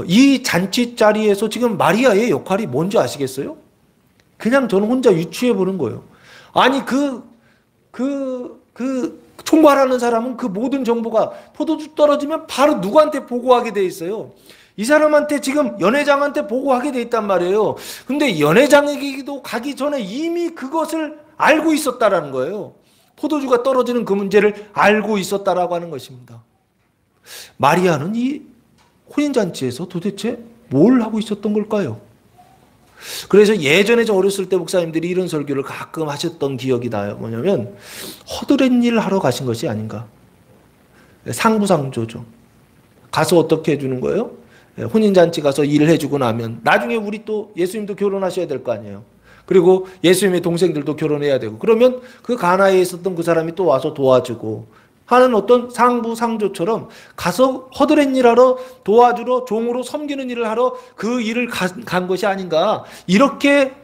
이 잔치 자리에서 지금 마리아의 역할이 뭔지 아시겠어요? 그냥 저는 혼자 유추해 보는 거예요. 아니 총괄하는 사람은 그 모든 정보가 포도주 떨어지면 바로 누구한테 보고하게 돼 있어요. 이 사람한테 지금 연회장한테 보고하게 돼 있단 말이에요. 근데 연회장에게도 가기 전에 이미 그것을 알고 있었다라는 거예요. 포도주가 떨어지는 그 문제를 알고 있었다라고 하는 것입니다. 마리아는 이 혼인잔치에서 도대체 뭘 하고 있었던 걸까요? 그래서 예전에 저 어렸을 때 목사님들이 이런 설교를 가끔 하셨던 기억이 나요. 뭐냐면 허드렛 일을 하러 가신 것이 아닌가. 상부상조죠. 가서 어떻게 해주는 거예요? 혼인잔치 가서 일을 해주고 나면 나중에 우리 또 예수님도 결혼하셔야 될 거 아니에요. 그리고 예수님의 동생들도 결혼해야 되고 그러면 그 가나에 있었던 그 사람이 또 와서 도와주고 하는 어떤 상부상조처럼 가서 허드렛 일하러 도와주러 종으로 섬기는 일을 하러 그 일을 간 것이 아닌가. 이렇게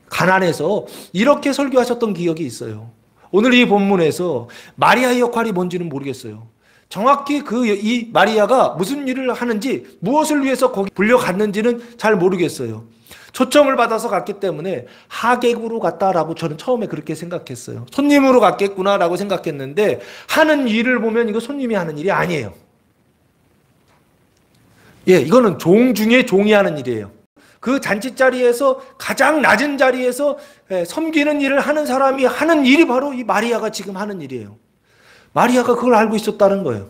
가난해서 이렇게 설교하셨던 기억이 있어요. 오늘 이 본문에서 마리아의 역할이 뭔지는 모르겠어요. 정확히 이 마리아가 무슨 일을 하는지 무엇을 위해서 거기 불려갔는지는 잘 모르겠어요. 초청을 받아서 갔기 때문에 하객으로 갔다라고 저는 처음에 그렇게 생각했어요. 손님으로 갔겠구나라고 생각했는데 하는 일을 보면 이거 손님이 하는 일이 아니에요. 이거는 종 중에 종이 하는 일이에요. 그 잔치 자리에서 가장 낮은 자리에서 섬기는 일을 하는 사람이 하는 일이 바로 이 마리아가 지금 하는 일이에요. 마리아가 그걸 알고 있었다는 거예요.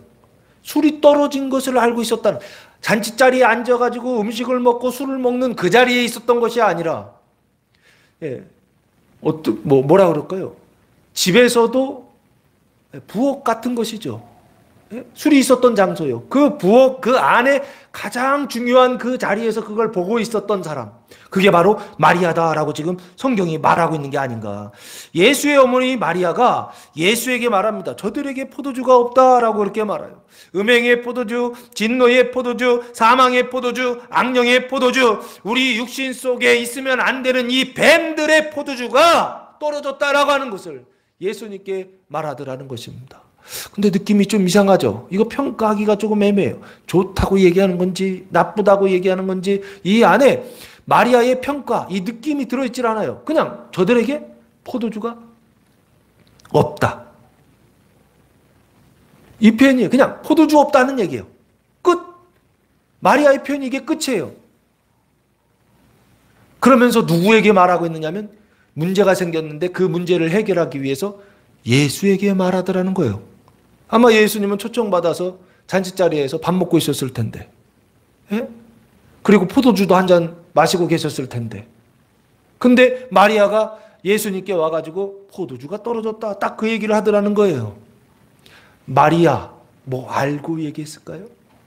술이 떨어진 것을 알고 있었다는, 잔치 자리에 앉아가지고 음식을 먹고 술을 먹는 그 자리에 있었던 것이 아니라, 뭐라 그럴까요? 집에서도 부엌 같은 것이죠. 술이 있었던 장소요. 그 부엌, 그 안에 가장 중요한 그 자리에서 그걸 보고 있었던 사람. 그게 바로 마리아다라고 지금 성경이 말하고 있는 게 아닌가. 예수의 어머니 마리아가 예수에게 말합니다. 저들에게 포도주가 없다라고 그렇게 말해요. 음행의 포도주, 진노의 포도주, 사망의 포도주, 악령의 포도주, 우리 육신 속에 있으면 안 되는 이 뱀들의 포도주가 떨어졌다라고 하는 것을 예수님께 말하더라는 것입니다. 근데 느낌이 좀 이상하죠. 이거 평가하기가 조금 애매해요. 좋다고 얘기하는 건지 나쁘다고 얘기하는 건지 이 안에 마리아의 평가, 이 느낌이 들어있질 않아요. 그냥 저들에게 포도주가 없다. 이 표현이 그냥 포도주 없다는 얘기예요. 끝. 마리아의 표현이 이게 끝이에요. 그러면서 누구에게 말하고 있느냐면 문제가 생겼는데 그 문제를 해결하기 위해서 예수에게 말하더라는 거예요. 아마 예수님은 초청받아서 잔치자리에서 밥 먹고 있었을 텐데.
그리고 포도주도 한 잔 마시고 계셨을 텐데. 근데 마리아가 예수님께 와가지고 포도주가 떨어졌다. 딱 그 얘기를 하더라는 거예요. 마리아, 뭐 알고 얘기했을까요?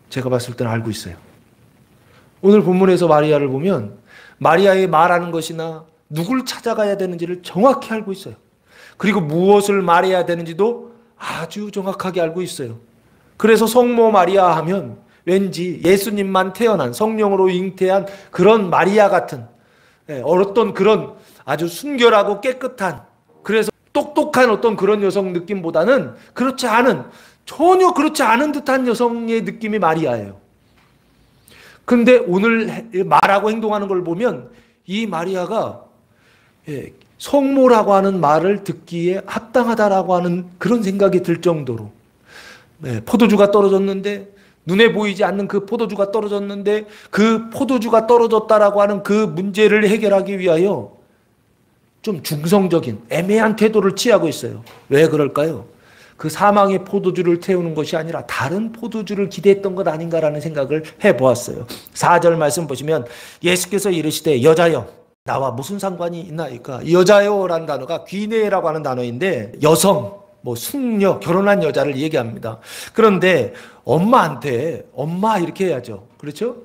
제가 봤을 때는 알고 있어요. 오늘 본문에서 마리아를 보면 마리아의 말하는 것이나 누굴 찾아가야 되는지를 정확히 알고 있어요. 그리고 무엇을 말해야 되는지도 아주 정확하게 알고 있어요. 그래서 성모 마리아 하면 왠지 예수님만 태어난 성령으로 잉태한 그런 마리아 같은 어떤 그런 아주 순결하고 깨끗한, 그래서 똑똑한 어떤 그런 여성 느낌보다는 그렇지 않은, 전혀 그렇지 않은 듯한 여성의 느낌이 마리아예요. 근데 오늘 말하고 행동하는 걸 보면 이 마리아가 성모라고 하는 말을 듣기에 합당하다라고 하는 그런 생각이 들 정도로, 포도주가 떨어졌는데, 눈에 보이지 않는 그 포도주가 떨어졌는데 그 포도주가 떨어졌다라고 하는 그 문제를 해결하기 위하여 좀 중성적인 애매한 태도를 취하고 있어요. 왜 그럴까요? 그 사망의 포도주를 태우는 것이 아니라 다른 포도주를 기대했던 것 아닌가라는 생각을 해보았어요. 4절 말씀 보시면 예수께서 이르시되 여자여 나와 무슨 상관이 있나이까. 여자여라는 단어가 귀네라고 하는 단어인데 여성, 뭐 숙녀, 결혼한 여자를 얘기합니다. 그런데 엄마한테 엄마 이렇게 해야죠. 그렇죠?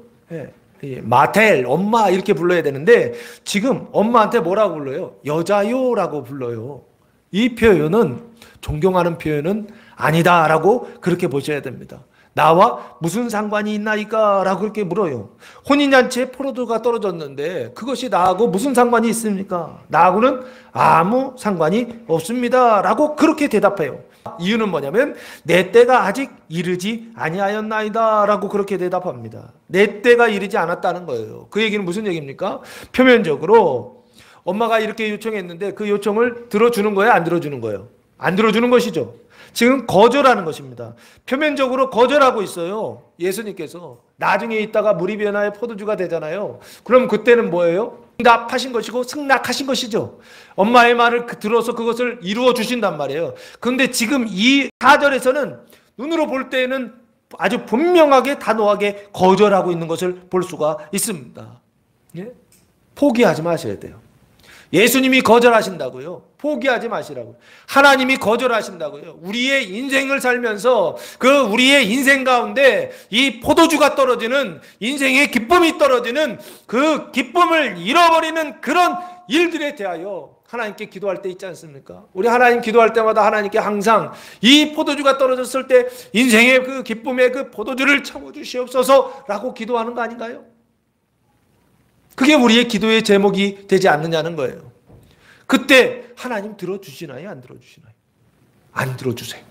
마텔, 엄마 이렇게 불러야 되는데 지금 엄마한테 뭐라고 불러요? 여자요라고 불러요. 이 표현은 존경하는 표현은 아니다라고 그렇게 보셔야 됩니다. 나와 무슨 상관이 있나이까? 라고 그렇게 물어요. 혼인잔치에 포도주가 떨어졌는데 그것이 나하고 무슨 상관이 있습니까? 나하고는 아무 상관이 없습니다. 라고 그렇게 대답해요. 이유는 뭐냐면 내 때가 아직 이르지 아니하였나이다 라고 그렇게 대답합니다. 내 때가 이르지 않았다는 거예요. 그 얘기는 무슨 얘기입니까? 표면적으로 엄마가 이렇게 요청했는데 그 요청을 들어주는 거예요? 안 들어주는 거예요? 안 들어주는 것이죠. 지금 거절하는 것입니다. 표면적으로 거절하고 있어요. 예수님께서 나중에 있다가 물이 변하여 포도주가 되잖아요. 그럼 그때는 뭐예요? 응답하신 것이고 승낙하신 것이죠. 엄마의 말을 들어서 그것을 이루어 주신단 말이에요. 그런데 지금 이 4절에서는 눈으로 볼 때에는 아주 분명하게 단호하게 거절하고 있는 것을 볼 수가 있습니다. 예? 포기하지 마셔야 돼요. 예수님이 거절하신다고요. 포기하지 마시라고요. 하나님이 거절하신다고요. 우리의 인생을 살면서 그 우리의 인생 가운데 이 포도주가 떨어지는, 인생의 기쁨이 떨어지는 그 기쁨을 잃어버리는 그런 일들에 대하여 하나님께 기도할 때 있지 않습니까? 우리 하나님 기도할 때마다 하나님께 항상 이 포도주가 떨어졌을 때 인생의 그 기쁨의 그 포도주를 채워주시옵소서라고 기도하는 거 아닌가요? 그게 우리의 기도의 제목이 되지 않느냐는 거예요. 그때 하나님 들어주시나요? 안 들어주시나요? 안 들어주세요.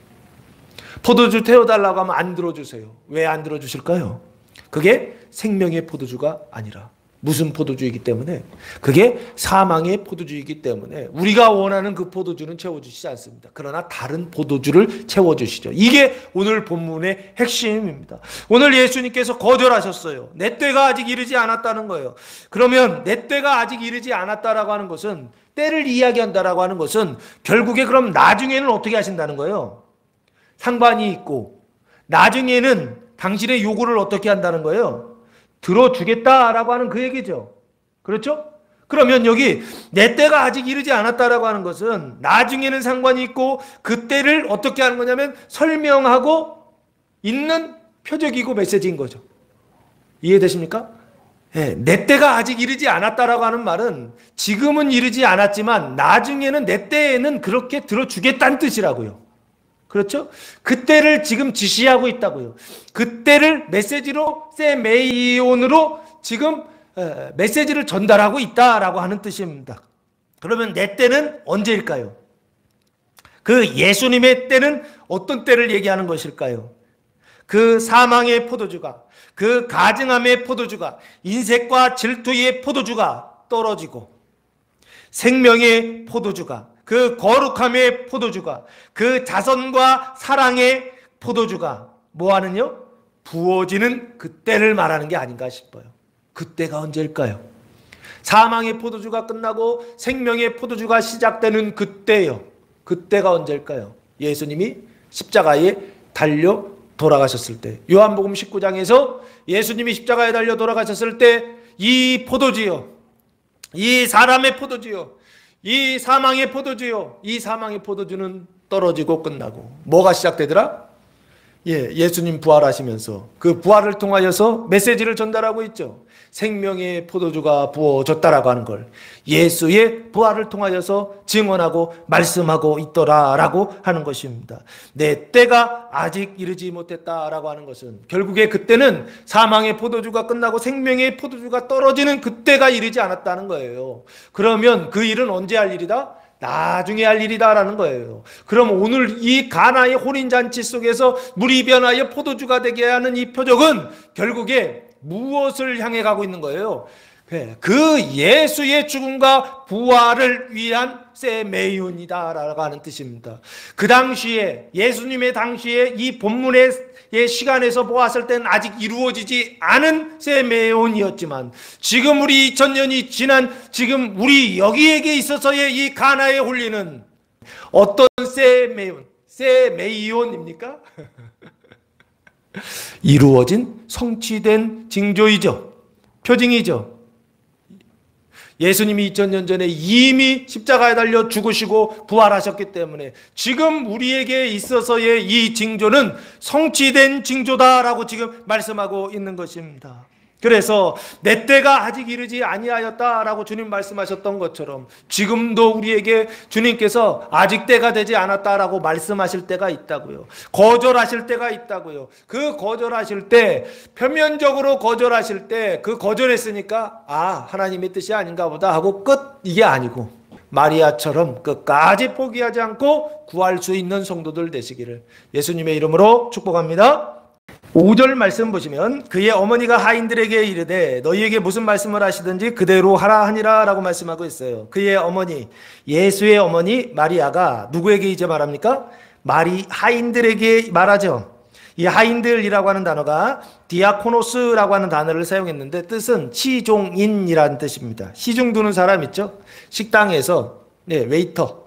포도주 태워달라고 하면 안 들어주세요. 왜 안 들어주실까요? 그게 생명의 포도주가 아니라 무슨 포도주이기 때문에, 그게 사망의 포도주이기 때문에 우리가 원하는 그 포도주는 채워주시지 않습니다. 그러나 다른 포도주를 채워주시죠. 이게 오늘 본문의 핵심입니다. 오늘 예수님께서 거절하셨어요. 내 때가 아직 이르지 않았다는 거예요. 그러면 내 때가 아직 이르지 않았다라고 하는 것은, 때를 이야기한다라고 하는 것은 결국에 그럼 나중에는 어떻게 하신다는 거예요? 상관이 있고 나중에는 당신의 요구를 어떻게 한다는 거예요? 들어주겠다라고 하는 그 얘기죠. 그렇죠? 그러면 여기 내 때가 아직 이르지 않았다라고 하는 것은 나중에는 상관이 있고 그 때를 어떻게 하는 거냐면 설명하고 있는 표적이고 메시지인 거죠. 이해되십니까? 네, 내 때가 아직 이르지 않았다라고 하는 말은 지금은 이르지 않았지만 나중에는 내 때에는 그렇게 들어주겠다는 뜻이라고요. 그렇죠? 그때를 지금 지시하고 있다고요. 그때를 메시지로, 세메이온으로 지금 메시지를 전달하고 있다라고 하는 뜻입니다. 그러면 내 때는 언제일까요? 그 예수님의 때는 어떤 때를 얘기하는 것일까요? 그 사망의 포도주가, 그 가증함의 포도주가, 인색과 질투의 포도주가 떨어지고 생명의 포도주가, 그 거룩함의 포도주가, 그 자선과 사랑의 포도주가 뭐하는요? 부어지는 그때를 말하는 게 아닌가 싶어요. 그때가 언제일까요? 사망의 포도주가 끝나고 생명의 포도주가 시작되는 그때요. 그때가 언제일까요? 예수님이 십자가에 달려 돌아가셨을 때, 요한복음 19장에서 예수님이 십자가에 달려 돌아가셨을 때 이 포도주요, 이 사람의 포도주요, 이 사망의 포도주요, 이 사망의 포도주는 떨어지고 끝나고 뭐가 시작되더라? 예수님 부활하시면서 그 부활을 통하여서 메시지를 전달하고 있죠. 생명의 포도주가 부어졌다라고 하는 걸 예수의 부활을 통하여서 증언하고 말씀하고 있더라라고 하는 것입니다. 내 때가 아직 이르지 못했다라고 하는 것은 결국에 그때는 사망의 포도주가 끝나고 생명의 포도주가 떨어지는 그때가 이르지 않았다는 거예요. 그러면 그 일은 언제 할 일이다? 나중에 할 일이다라는 거예요. 그럼 오늘 이 가나의 혼인잔치 속에서 물이 변하여 포도주가 되게 하는 이 표적은 결국에 무엇을 향해 가고 있는 거예요? 그 예수의 죽음과 부활을 위한 세메이온이다라고 하는 뜻입니다. 그 당시에 예수님의 당시에 이 본문의 시간에서 보았을 때는 아직 이루어지지 않은 세메이온이었지만 지금 우리 2000년이 지난 지금 우리 여기에게 있어서의 이 가나의 혼리는 어떤 세메이온입니까? 이루어진 성취된 징조이죠. 표징이죠. 예수님이 2000년 전에 이미 십자가에 달려 죽으시고 부활하셨기 때문에 지금 우리에게 있어서의 이 징조는 성취된 징조다라고 지금 말씀하고 있는 것입니다. 그래서 내 때가 아직 이르지 아니하였다라고 주님 말씀하셨던 것처럼 지금도 우리에게 주님께서 아직 때가 되지 않았다라고 말씀하실 때가 있다고요. 거절하실 때가 있다고요. 그 거절하실 때 표면적으로 거절하실 때 그 거절했으니까 하나님의 뜻이 아닌가 보다 하고 끝, 이게 아니고 마리아처럼 끝까지 포기하지 않고 구할 수 있는 성도들 되시기를 예수님의 이름으로 축복합니다. 5절 말씀 보시면 그의 어머니가 하인들에게 이르되 너희에게 무슨 말씀을 하시든지 그대로 하라 하니라 라고 말씀하고 있어요. 그의 어머니, 예수의 어머니 마리아가 누구에게 이제 말합니까? 하인들에게 말하죠. 이 하인들이라고 하는 단어가 디아코노스라고 하는 단어를 사용했는데 뜻은 시종인이라는 뜻입니다. 시중 두는 사람 있죠? 식당에서 웨이터,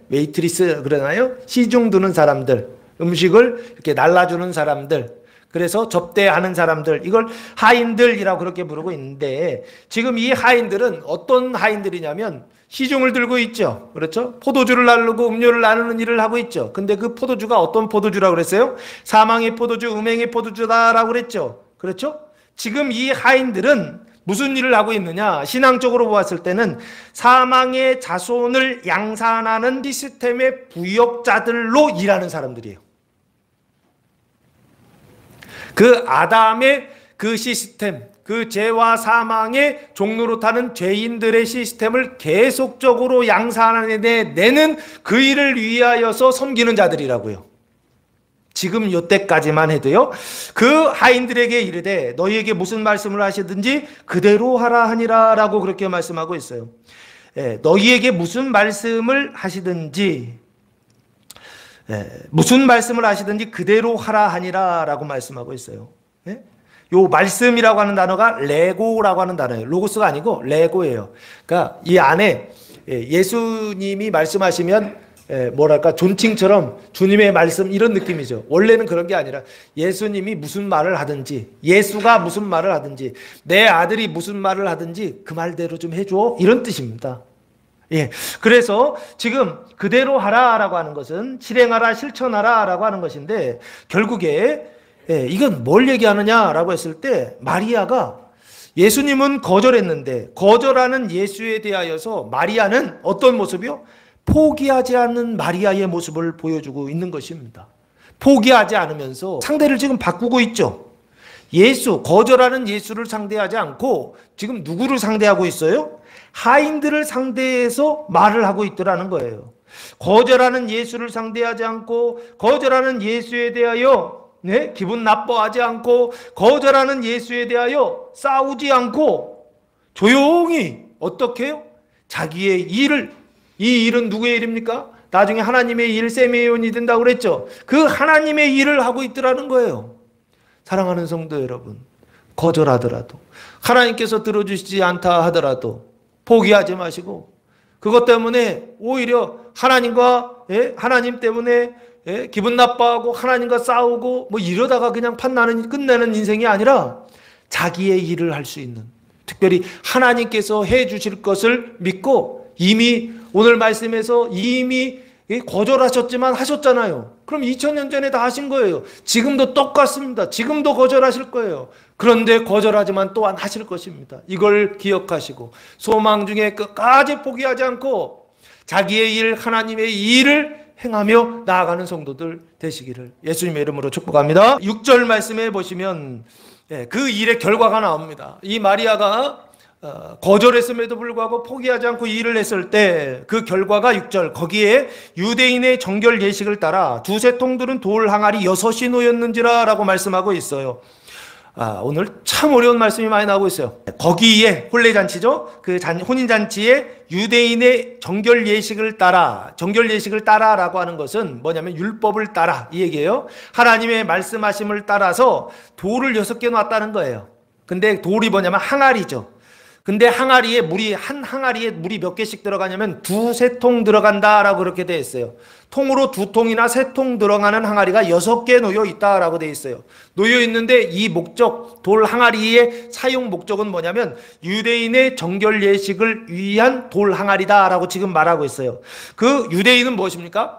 웨이트리스 그러나요? 시중 두는 사람들, 음식을 이렇게 날라주는 사람들, 그래서 접대하는 사람들, 이걸 하인들이라고 그렇게 부르고 있는데 지금 이 하인들은 어떤 하인들이냐면 시중을 들고 있죠. 그렇죠? 포도주를 나누고 음료를 나누는 일을 하고 있죠. 근데 그 포도주가 어떤 포도주라고 그랬어요? 사망의 포도주, 음행의 포도주다라고 그랬죠. 그렇죠? 지금 이 하인들은 무슨 일을 하고 있느냐? 신앙적으로 보았을 때는 사망의 자손을 양산하는 시스템의 부역자들로 일하는 사람들이에요. 그 아담의 그 시스템, 그 죄와 사망의 종로로 타는 죄인들의 시스템을 계속적으로 양산해내는 그 일을 위하여서 섬기는 자들이라고요. 지금 요때까지만 해도요. 그 하인들에게 이르되 너희에게 무슨 말씀을 하시든지 그대로 하라 하니라 라고 그렇게 말씀하고 있어요. 너희에게 무슨 말씀을 하시든지 무슨 말씀을 하시든지 그대로 하라 하니라 라고 말씀하고 있어요. 요 말씀이라고 하는 단어가 레고라고 하는 단어예요. 로고스가 아니고 레고예요. 그러니까 이 안에 예수님이 말씀하시면 뭐랄까 존칭처럼 주님의 말씀 이런 느낌이죠. 원래는 그런 게 아니라 예수님이 무슨 말을 하든지 예수가 무슨 말을 하든지 내 아들이 무슨 말을 하든지 그 말대로 좀 해줘 이런 뜻입니다. 그래서 지금 그대로 하라라고 하는 것은 실행하라, 실천하라라고 하는 것인데 결국에 이건 뭘 얘기하느냐라고 했을 때 마리아가 예수님은 거절했는데 거절하는 예수에 대하여서 마리아는 어떤 모습이요? 포기하지 않는 마리아의 모습을 보여주고 있는 것입니다. 포기하지 않으면서 상대를 지금 바꾸고 있죠. 거절하는 예수를 상대하지 않고 지금 누구를 상대하고 있어요? 하인들을 상대해서 말을 하고 있더라는 거예요. 거절하는 예수를 상대하지 않고 거절하는 예수에 대하여 기분 나빠하지 않고 거절하는 예수에 대하여 싸우지 않고 조용히 어떻게 해요? 자기의 일을, 이 일은 누구의 일입니까? 나중에 하나님의 일, 세메온이 된다고 그랬죠. 그 하나님의 일을 하고 있더라는 거예요. 사랑하는 성도 여러분, 거절하더라도 하나님께서 들어주시지 않다 하더라도 포기하지 마시고 그것 때문에 오히려 하나님 때문에 예? 기분 나빠하고 하나님과 싸우고 뭐 이러다가 그냥 끝내는 인생이 아니라 자기의 일을 할 수 있는, 특별히 하나님께서 해 주실 것을 믿고 이미 오늘 말씀에서 이미 거절하셨지만 하셨잖아요. 그럼 2000년 전에 다 하신 거예요. 지금도 똑같습니다. 지금도 거절하실 거예요. 그런데 거절하지만 또한 하실 것입니다. 이걸 기억하시고 소망 중에 끝까지 포기하지 않고 자기의 일, 하나님의 일을 행하며 나아가는 성도들 되시기를 예수님의 이름으로 축복합니다. 6절 말씀에 보시면 그 일의 결과가 나옵니다. 이 마리아가 거절했음에도 불구하고 포기하지 않고 일을 했을 때 그 결과가 6절, 거기에 유대인의 정결 예식을 따라 두세 통들은 돌 항아리 6이 놓였는지라 라고 말씀하고 있어요. 오늘 참 어려운 말씀이 많이 나오고 있어요. 거기에 혼례잔치죠. 그 혼인잔치에 유대인의 정결 예식을 따라, 정결 예식을 따라라고 하는 것은 뭐냐면 율법을 따라 이 얘기예요. 하나님의 말씀하심을 따라서 돌을 6개 놨다는 거예요. 근데 돌이 뭐냐면 항아리죠. 근데 한 항아리에 물이 몇 개씩 들어가냐면 2-3통 들어간다라고 그렇게 되어 있어요. 통으로 2통이나 3통 들어가는 항아리가 6개 놓여 있다라고 되어 있어요. 놓여 있는데 이 목적, 돌 항아리의 사용 목적은 뭐냐면 유대인의 정결 예식을 위한 돌 항아리다라고 지금 말하고 있어요. 그 유대인은 무엇입니까?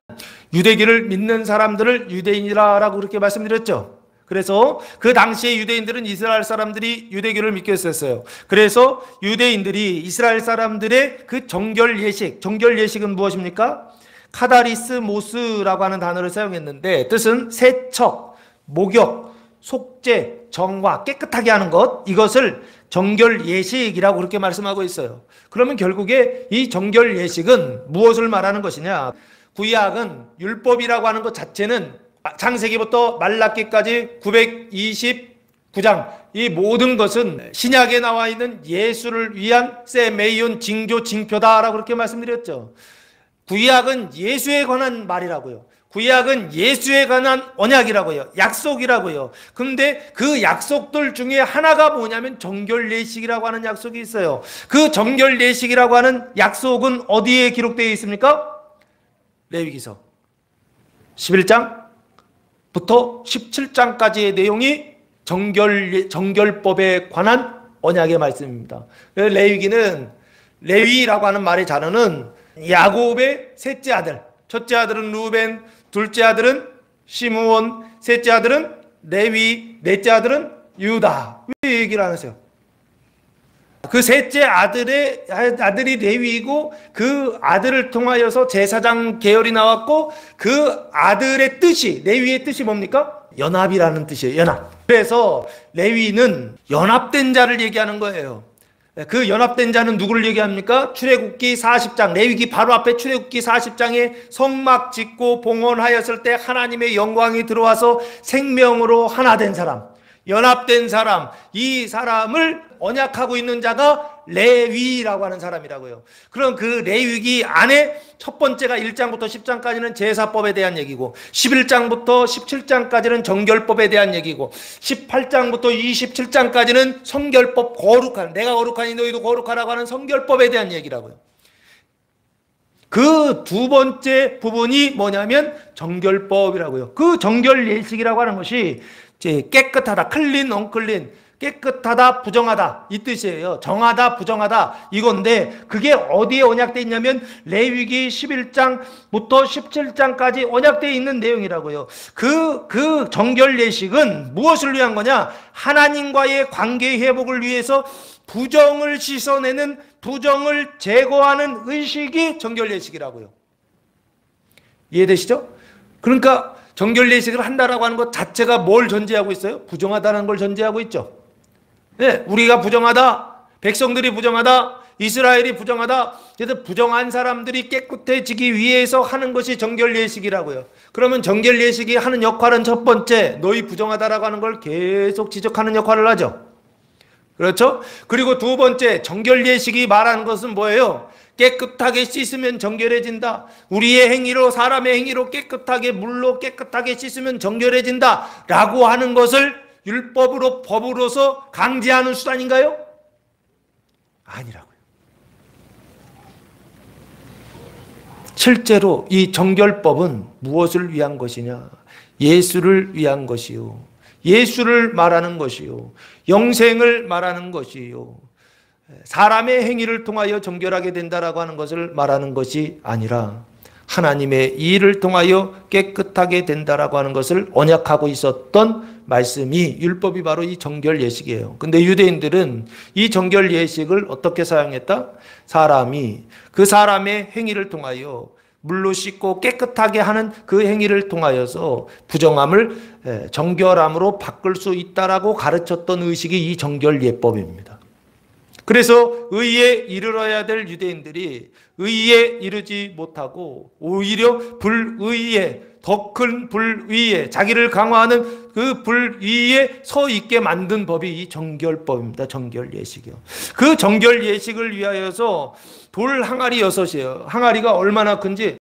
유대기를 믿는 사람들을 유대인이라고 그렇게 말씀드렸죠. 그래서 그 당시에 유대인들은 이스라엘 사람들이 유대교를 믿고 있었어요. 그래서 유대인들이 이스라엘 사람들의 그 정결 예식은 무엇입니까? 카다리스 모스라고 하는 단어를 사용했는데 뜻은 세척, 목욕, 속죄, 정화, 깨끗하게 하는 것, 이것을 정결 예식이라고 그렇게 말씀하고 있어요. 그러면 결국에 이 정결 예식은 무엇을 말하는 것이냐? 구약은 율법이라고 하는 것 자체는 창세기부터 말라기까지 929장 이 모든 것은 신약에 나와 있는 예수를 위한 세메이온 징조 징표다라고 그렇게 말씀드렸죠. 구약은 예수에 관한 말이라고요. 구약은 예수에 관한 언약이라고요. 약속이라고요. 근데 그 약속들 중에 하나가 뭐냐면 정결예식이라고 하는 약속이 있어요. 그 정결예식이라고 하는 약속은 어디에 기록되어 있습니까? 레위기서 11장부터 17장까지의 내용이 정결법에 관한 언약의 말씀입니다. 레위기는 레위라고 하는 말의 단어는 야곱의 셋째 아들, 첫째 아들은 루벤, 둘째 아들은 시므온, 셋째 아들은 레위, 넷째 아들은 유다. 왜 얘기를 안 하세요? 그 셋째 아들이 레위이고 그 아들을 통하여서 제사장 계열이 나왔고 그 아들의 뜻이, 레위의 뜻이 뭡니까? 연합이라는 뜻이에요. 연합. 그래서 레위는 연합된 자를 얘기하는 거예요. 그 연합된 자는 누구를 얘기합니까? 출애굽기 40장, 레위기 바로 앞에 출애굽기 40장에 성막 짓고 봉헌하였을 때 하나님의 영광이 들어와서 생명으로 하나 된 사람, 연합된 사람, 이 사람을 언약하고 있는 자가 레위라고 하는 사람이라고요. 그럼 그 레위기 안에 첫 번째가 1장부터 10장까지는 제사법에 대한 얘기고 11장부터 17장까지는 정결법에 대한 얘기고 18장부터 27장까지는 성결법, 거룩한, 내가 거룩하니 너희도 거룩하라고 하는 성결법에 대한 얘기라고요. 그 두 번째 부분이 뭐냐면 정결법이라고요. 그 정결 예식이라고 하는 것이 깨끗하다, 클린, 언클린, 깨끗하다, 부정하다 이 뜻이에요. 정하다, 부정하다 이건데 그게 어디에 언약되어 있냐면 레위기 11장부터 17장까지 언약되어 있는 내용이라고요. 그 정결 예식은 무엇을 위한 거냐? 하나님과의 관계 회복을 위해서 부정을 씻어내는, 부정을 제거하는 의식이 정결 예식이라고요. 이해되시죠? 그러니까 정결 예식을 한다라고 하는 것 자체가 뭘 전제하고 있어요? 부정하다는 걸 전제하고 있죠. 네, 우리가 부정하다, 백성들이 부정하다, 이스라엘이 부정하다. 그래서 부정한 사람들이 깨끗해지기 위해서 하는 것이 정결 예식이라고요. 그러면 정결 예식이 하는 역할은 첫 번째, 너희 부정하다라고 하는 걸 계속 지적하는 역할을 하죠. 그렇죠? 그리고 두 번째, 정결 예식이 말하는 것은 뭐예요? 깨끗하게 씻으면 정결해진다. 우리의 행위로, 사람의 행위로 깨끗하게, 물로 깨끗하게 씻으면 정결해진다 라고 하는 것을 율법으로, 법으로서 강제하는 수단인가요? 아니라고요. 실제로 이 정결법은 무엇을 위한 것이냐? 예수를 위한 것이요. 예수를 말하는 것이요. 영생을 말하는 것이요. 사람의 행위를 통하여 정결하게 된다라고 하는 것을 말하는 것이 아니라 하나님의 일을 통하여 깨끗하게 된다라고 하는 것을 언약하고 있었던 말씀이 율법이 바로 이 정결 예식이에요. 근데 유대인들은 이 정결 예식을 어떻게 사용했다? 사람이 그 사람의 행위를 통하여 물로 씻고 깨끗하게 하는 그 행위를 통하여서 부정함을 정결함으로 바꿀 수 있다라고 가르쳤던 의식이 이 정결 예법입니다. 그래서 의에 이르러야 될 유대인들이 의에 이르지 못하고 오히려 불의에, 더 큰 불의에, 자기를 강화하는 그 불의에 서 있게 만든 법이 이 정결법입니다. 정결 예식이요. 그 정결 예식을 위하여서 돌 항아리 6이에요. 항아리가 얼마나 큰지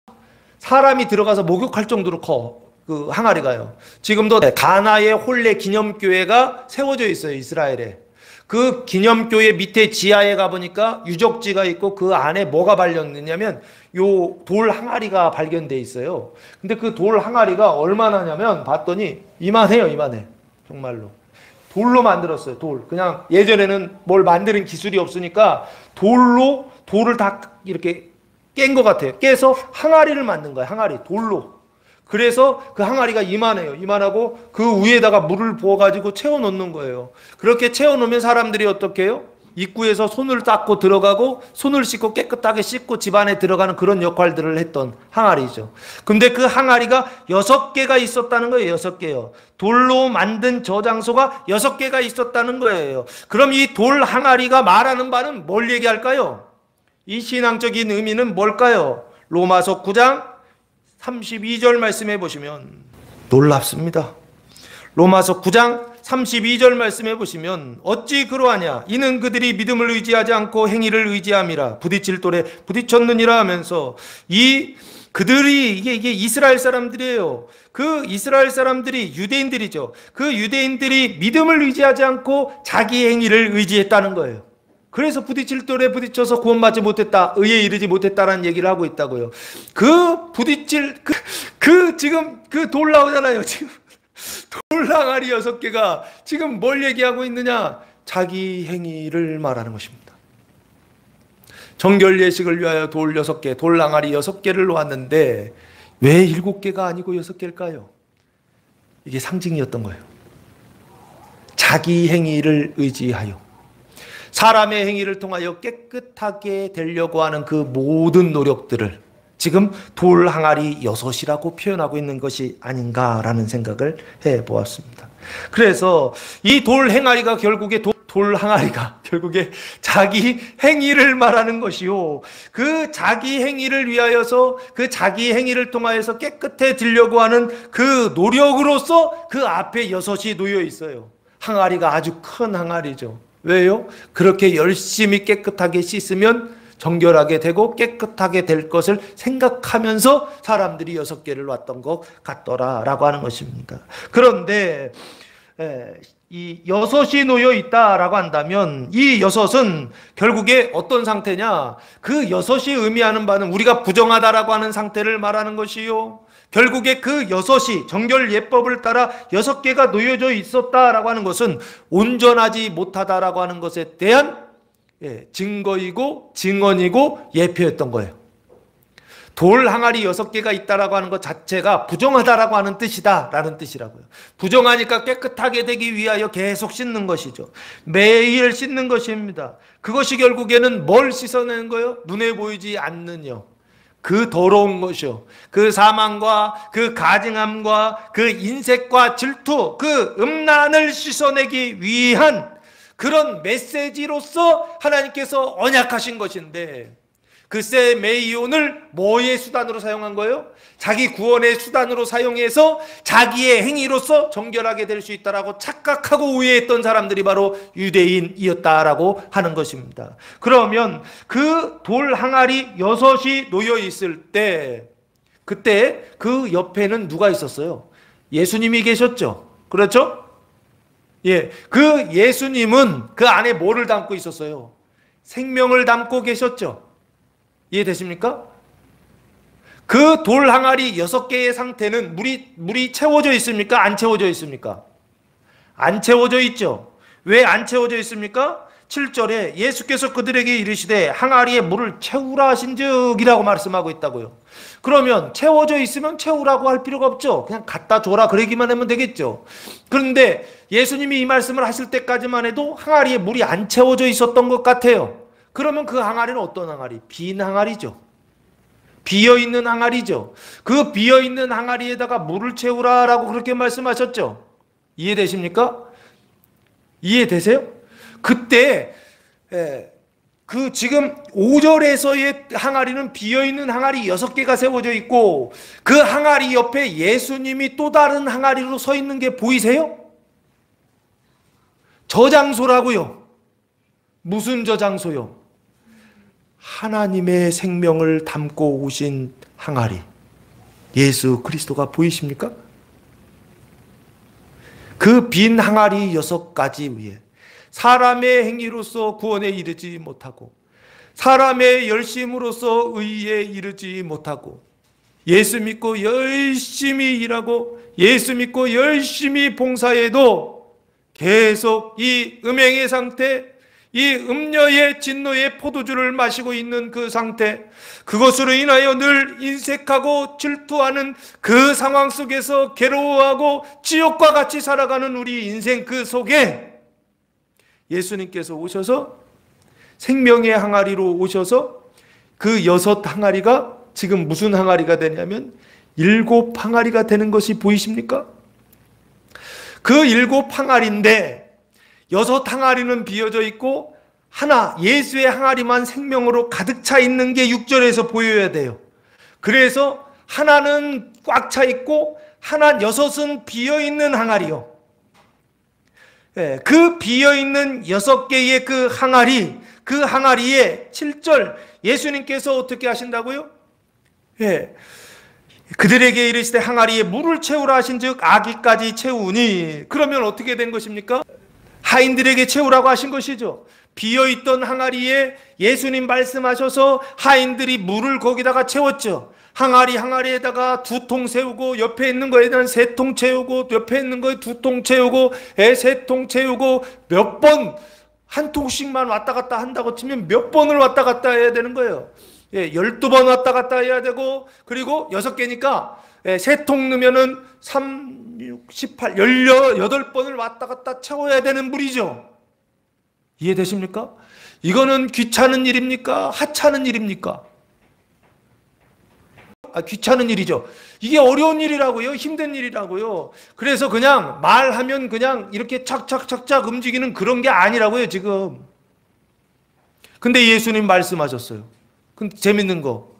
사람이 들어가서 목욕할 정도로 커. 그 항아리가요. 지금도 가나의 홀레 기념교회가 세워져 있어요. 이스라엘에. 그 기념교회 밑에 지하에 가보니까 유적지가 있고 그 안에 뭐가 발견됐냐면 요 돌 항아리가 발견돼 있어요. 근데 그 돌 항아리가 얼마나냐면 봤더니 이만해요. 이만해. 정말로. 돌로 만들었어요. 돌. 그냥 예전에는 뭘 만드는 기술이 없으니까 돌을 다 이렇게 깬 것 같아요. 깨서 항아리를 만든 거예요. 항아리. 돌로. 그래서 그 항아리가 이만해요. 이만하고 그 위에다가 물을 부어가지고 채워놓는 거예요. 그렇게 채워놓으면 사람들이 어떻게 해요? 입구에서 손을 닦고 들어가고 손을 씻고 깨끗하게 씻고 집 안에 들어가는 그런 역할들을 했던 항아리죠. 근데 그 항아리가 6개가 있었다는 거예요. 6개요. 돌로 만든 저장소가 6개가 있었다는 거예요. 그럼 이 돌 항아리가 말하는 바는 뭘 얘기할까요? 이 신앙적인 의미는 뭘까요? 로마서 9장 32절 말씀해 보시면 놀랍습니다. 로마서 9장 32절 말씀해 보시면 어찌 그러하냐 이는 그들이 믿음을 의지하지 않고 행위를 의지함이라 부딪힐 돌에 부딪혔느니라 하면서 그들이 이게 이스라엘 사람들이에요. 그 이스라엘 사람들이 유대인들이죠. 그 유대인들이 믿음을 의지하지 않고 자기 행위를 의지했다는 거예요. 그래서 부딪힐 돌에 부딪혀서 구원받지 못했다, 의에 이르지 못했다라는 얘기를 하고 있다고요. 지금 그 돌 나오잖아요. 지금 돌 항아리 6개가 지금 뭘 얘기하고 있느냐? 자기 행위를 말하는 것입니다. 정결 예식을 위하여 돌 6개, 돌 항아리 6개를 놓았는데 왜 7개가 아니고 6개일까요? 이게 상징이었던 거예요. 자기 행위를 의지하여 사람의 행위를 통하여 깨끗하게 되려고 하는 그 모든 노력들을 지금 돌 항아리 6이라고 표현하고 있는 것이 아닌가라는 생각을 해보았습니다. 그래서 이 돌 항아리가 결국에 돌 항아리가 결국에 자기 행위를 말하는 것이요. 그 자기 행위를 위하여서 그 자기 행위를 통하여서 깨끗해지려고 하는 그 노력으로서 그 앞에 6이 놓여 있어요. 항아리가 아주 큰 항아리죠. 왜요? 그렇게 열심히 깨끗하게 씻으면 정결하게 되고 깨끗하게 될 것을 생각하면서 사람들이 6개를 놨던 것 같더라라고 하는 것입니다. 그런데 이 6이 놓여 있다라고 한다면 이 6은 결국에 어떤 상태냐? 그 6이 의미하는 바는 우리가 부정하다라고 하는 상태를 말하는 것이요. 결국에 그 6이 정결 예법을 따라 6개가 놓여져 있었다라고 하는 것은 온전하지 못하다라고 하는 것에 대한 증거이고 증언이고 예표였던 거예요. 돌 항아리 6개가 있다라고 하는 것 자체가 부정하다라고 하는 뜻이다라는 뜻이라고요. 부정하니까 깨끗하게 되기 위하여 계속 씻는 것이죠. 매일 씻는 것입니다. 그것이 결국에는 뭘 씻어내는 거예요? 눈에 보이지 않는 영. 그 더러운 것이요. 그 사망과 그 가증함과 그 인색과 질투, 그 음란을 씻어내기 위한 그런 메시지로서 하나님께서 언약하신 것인데 그 세메이온을 뭐의 수단으로 사용한 거예요? 자기 구원의 수단으로 사용해서 자기의 행위로서 정결하게 될 수 있다라고 착각하고 오해했던 사람들이 바로 유대인이었다라고 하는 것입니다. 그러면 그 돌 항아리 6이 놓여 있을 때 그때 그 옆에는 누가 있었어요? 예수님이 계셨죠. 그렇죠? 예, 그 예수님은 그 안에 뭐를 담고 있었어요? 생명을 담고 계셨죠. 이해되십니까? 그 돌 항아리 6개의 상태는 물이 채워져 있습니까? 안 채워져 있습니까? 안 채워져 있죠. 왜 안 채워져 있습니까? 7절에 예수께서 그들에게 이르시되 항아리에 물을 채우라 하신즉이라고 말씀하고 있다고요. 그러면 채워져 있으면 채우라고 할 필요가 없죠. 그냥 갖다 줘라 그러기만 하면 되겠죠. 그런데 예수님이 이 말씀을 하실 때까지만 해도 항아리에 물이 안 채워져 있었던 것 같아요. 그러면 그 항아리는 어떤 항아리? 빈 항아리죠. 비어있는 항아리죠. 그 비어있는 항아리에다가 물을 채우라라고 그렇게 말씀하셨죠. 이해되십니까? 이해되세요? 그때 그 지금 5절에서의 항아리는 비어있는 항아리 6개가 세워져 있고 그 항아리 옆에 예수님이 또 다른 항아리로 서 있는 게 보이세요? 저장소라고요. 무슨 저장소요? 하나님의 생명을 담고 오신 항아리 예수 그리스도가 보이십니까? 그 빈 항아리 6가지 위에 사람의 행위로서 구원에 이르지 못하고 사람의 열심으로서 의에 이르지 못하고 예수 믿고 열심히 일하고 예수 믿고 열심히 봉사해도 계속 이 음행의 상태, 이 음녀의 진노의 포도주를 마시고 있는 그 상태, 그것으로 인하여 늘 인색하고 질투하는 그 상황 속에서 괴로워하고 지옥과 같이 살아가는 우리 인생 그 속에 예수님께서 오셔서 생명의 항아리로 오셔서 그 6 항아리가 지금 무슨 항아리가 되냐면 7 항아리가 되는 것이 보이십니까? 그 7 항아리인데 6 항아리는 비어져 있고 하나 예수의 항아리만 생명으로 가득 차 있는 게 6절에서 보여야 돼요. 그래서 하나는 꽉 차 있고 하나 6은 비어있는 항아리요. 그 비어있는 6개의 그 항아리에 7절 예수님께서 어떻게 하신다고요? 그들에게 이르시되 항아리에 물을 채우라 하신즉 아기까지 채우니. 그러면 어떻게 된 것입니까? 하인들에게 채우라고 하신 것이죠. 비어있던 항아리에 예수님 말씀하셔서 하인들이 물을 거기다가 채웠죠. 항아리에다가 2통 세우고 옆에 있는 거에는 3통 채우고 옆에 있는 거에 2통 채우고 3통 채우고 몇 번 한 통씩만 왔다 갔다 한다고 치면 몇 번을 왔다 갔다 해야 되는 거예요. 12번 왔다 갔다 해야 되고 그리고 6개니까 3통 넣으면은 3, 6, 18, 18번을 왔다 갔다 채워야 되는 물이죠. 이해되십니까? 이거는 귀찮은 일입니까? 하찮은 일입니까? 귀찮은 일이죠. 이게 어려운 일이라고요. 힘든 일이라고요. 그래서 그냥 말하면 그냥 이렇게 착착착착 움직이는 그런 게 아니라고요, 지금. 근데 예수님 말씀하셨어요. 근데 재밌는 거.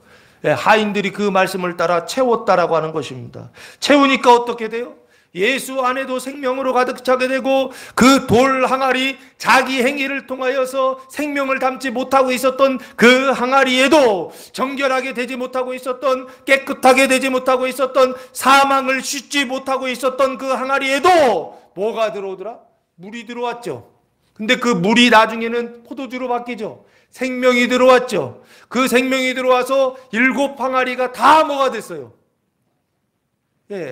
하인들이 그 말씀을 따라 채웠다라고 하는 것입니다. 채우니까 어떻게 돼요? 예수 안에도 생명으로 가득 차게 되고 그 돌 항아리 자기 행위를 통하여서 생명을 담지 못하고 있었던 그 항아리에도 정결하게 되지 못하고 있었던 깨끗하게 되지 못하고 있었던 사망을 씻지 못하고 있었던 그 항아리에도 뭐가 들어오더라? 물이 들어왔죠. 근데 그 물이 나중에는 포도주로 바뀌죠. 생명이 들어왔죠. 그 생명이 들어와서 7 항아리가 다 뭐가 됐어요?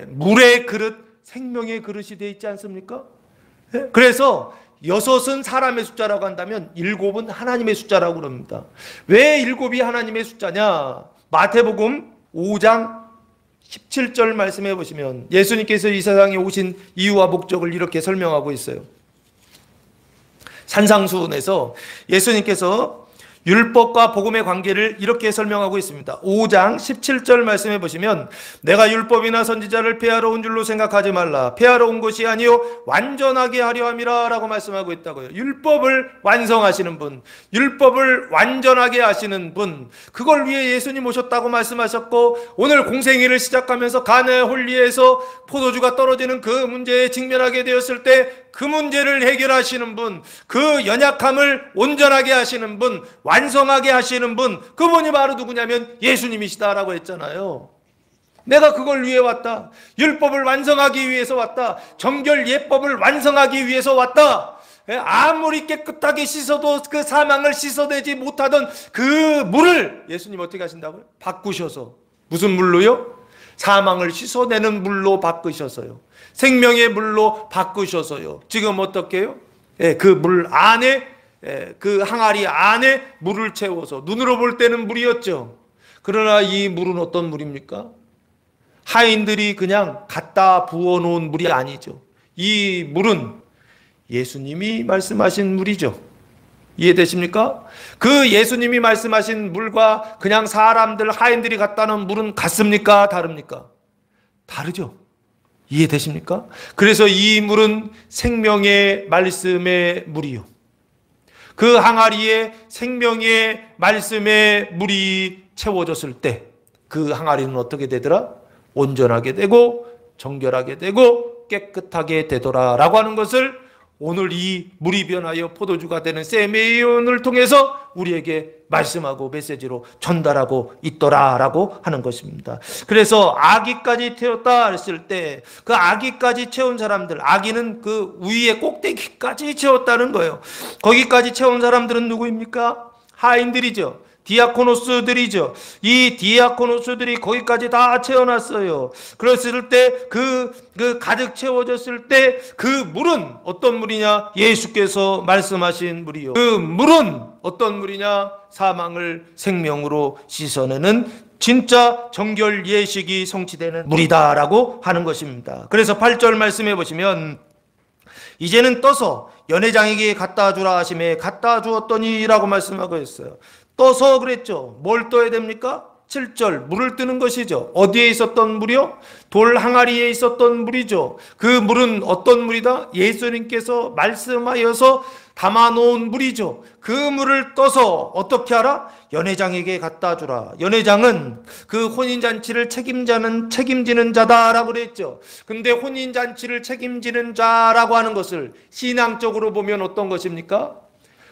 물의 그릇, 생명의 그릇이 되어 있지 않습니까? 그래서 6은 사람의 숫자라고 한다면 7은 하나님의 숫자라고 그럽니다. 왜 7이 하나님의 숫자냐? 마태복음 5장 17절 말씀해 보시면 예수님께서 이 세상에 오신 이유와 목적을 이렇게 설명하고 있어요. 산상수훈에서 예수님께서 율법과 복음의 관계를 이렇게 설명하고 있습니다. 5장 17절 말씀해 보시면 내가 율법이나 선지자를 폐하러 온 줄로 생각하지 말라. 폐하러 온 것이 아니요 완전하게 하려 함이라 라고 말씀하고 있다고요. 율법을 완성하시는 분, 율법을 완전하게 하시는 분, 그걸 위해 예수님 오셨다고 말씀하셨고 오늘 공생애를 시작하면서 가나의 홀리에서 포도주가 떨어지는 그 문제에 직면하게 되었을 때 그 문제를 해결하시는 분, 그 연약함을 온전하게 하시는 분, 완성하게 하시는 분, 그분이 바로 누구냐면 예수님이시다라고 했잖아요. 내가 그걸 위해 왔다. 율법을 완성하기 위해서 왔다. 정결 예법을 완성하기 위해서 왔다. 아무리 깨끗하게 씻어도 그 사망을 씻어내지 못하던 그 물을 예수님 어떻게 하신다고요? 바꾸셔서 무슨 물로요? 사망을 씻어내는 물로 바꾸셔서요. 생명의 물로 바꾸셔서요. 지금 어떻게 해요? 그 물 안에, 그 항아리 안에 물을 채워서, 눈으로 볼 때는 물이었죠. 그러나 이 물은 어떤 물입니까? 하인들이 그냥 갖다 부어놓은 물이 아니죠. 이 물은 예수님이 말씀하신 물이죠. 이해되십니까? 그 예수님이 말씀하신 물과 그냥 사람들, 하인들이 갖다 놓은 물은 같습니까? 다릅니까? 다르죠. 이해되십니까? 그래서 이 물은 생명의 말씀의 물이요. 그 항아리에 생명의 말씀의 물이 채워졌을 때 그 항아리는 어떻게 되더라? 온전하게 되고 정결하게 되고 깨끗하게 되더라 라고 하는 것을 오늘 이 물이 변하여 포도주가 되는 세메온을 통해서 우리에게 말씀하고 메시지로 전달하고 있더라라고 하는 것입니다. 그래서 아기까지 태웠다 했을 때 그 아기까지 채운 사람들, 아기는 그 위에 꼭대기까지 채웠다는 거예요. 거기까지 채운 사람들은 누구입니까? 하인들이죠. 디아코노스들이죠. 이 디아코노스들이 거기까지 다 채워놨어요. 그랬을 때 그 가득 채워졌을 때 그 물은 어떤 물이냐? 예수께서 말씀하신 물이요. 그 물은 어떤 물이냐? 사망을 생명으로 씻어내는 진짜 정결 예식이 성취되는 물이다라고 하는 것입니다. 그래서 8절 말씀해 보시면 이제는 떠서 연회장에게 갖다 주라 하심에 갖다 주었더니라고 말씀하고 있어요. 떠서 그랬죠. 뭘 떠야 됩니까? 7절 물을 뜨는 것이죠. 어디에 있었던 물이요? 돌 항아리에 있었던 물이죠. 그 물은 어떤 물이다? 예수님께서 말씀하여서 담아놓은 물이죠. 그 물을 떠서 어떻게 하라? 연회장에게 갖다 주라. 연회장은 그 혼인잔치를 책임지는 자다라고 그랬죠. 근데 혼인잔치를 책임지는 자라고 하는 것을 신앙적으로 보면 어떤 것입니까?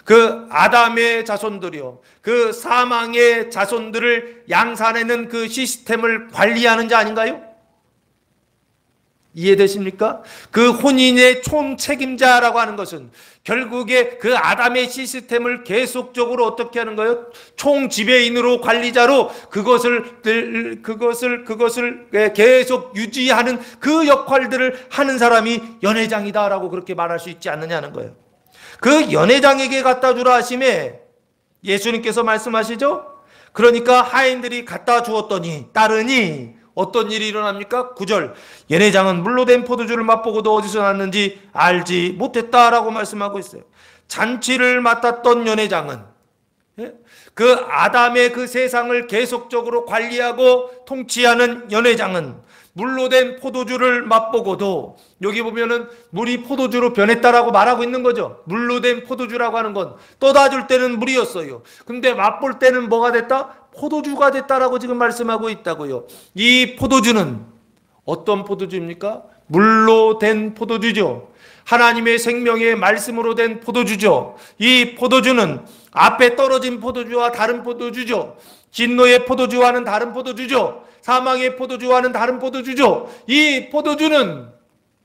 그 아담의 자손들이요. 그 사망의 자손들을 양산하는 그 시스템을 관리하는 자 아닌가요? 이해되십니까? 그 혼인의 총책임자라고 하는 것은 결국에 그 아담의 시스템을 계속적으로 어떻게 하는 거예요? 총지배인으로 관리자로 그것을 계속 유지하는 그 역할들을 하는 사람이 연회장이다라고 그렇게 말할 수 있지 않느냐는 거예요. 그 연회장에게 갖다 주라 하심에 예수님께서 말씀하시죠? 그러니까 하인들이 갖다 주었더니 따르니 어떤 일이 일어납니까? 9절 연회장은 물로 된 포도주를 맛보고도 어디서 났는지 알지 못했다라고 말씀하고 있어요. 잔치를 맡았던 연회장은 그 아담의 그 세상을 계속적으로 관리하고 통치하는 연회장은 물로 된 포도주를 맛보고도 여기 보면은 물이 포도주로 변했다라고 말하고 있는 거죠. 물로 된 포도주라고 하는 건 떠다 줄 때는 물이었어요. 근데 맛볼 때는 뭐가 됐다? 포도주가 됐다라고 지금 말씀하고 있다고요. 이 포도주는 어떤 포도주입니까? 물로 된 포도주죠. 하나님의 생명의 말씀으로 된 포도주죠. 이 포도주는 앞에 떨어진 포도주와 다른 포도주죠. 진노의 포도주와는 다른 포도주죠. 사망의 포도주와는 다른 포도주죠. 이 포도주는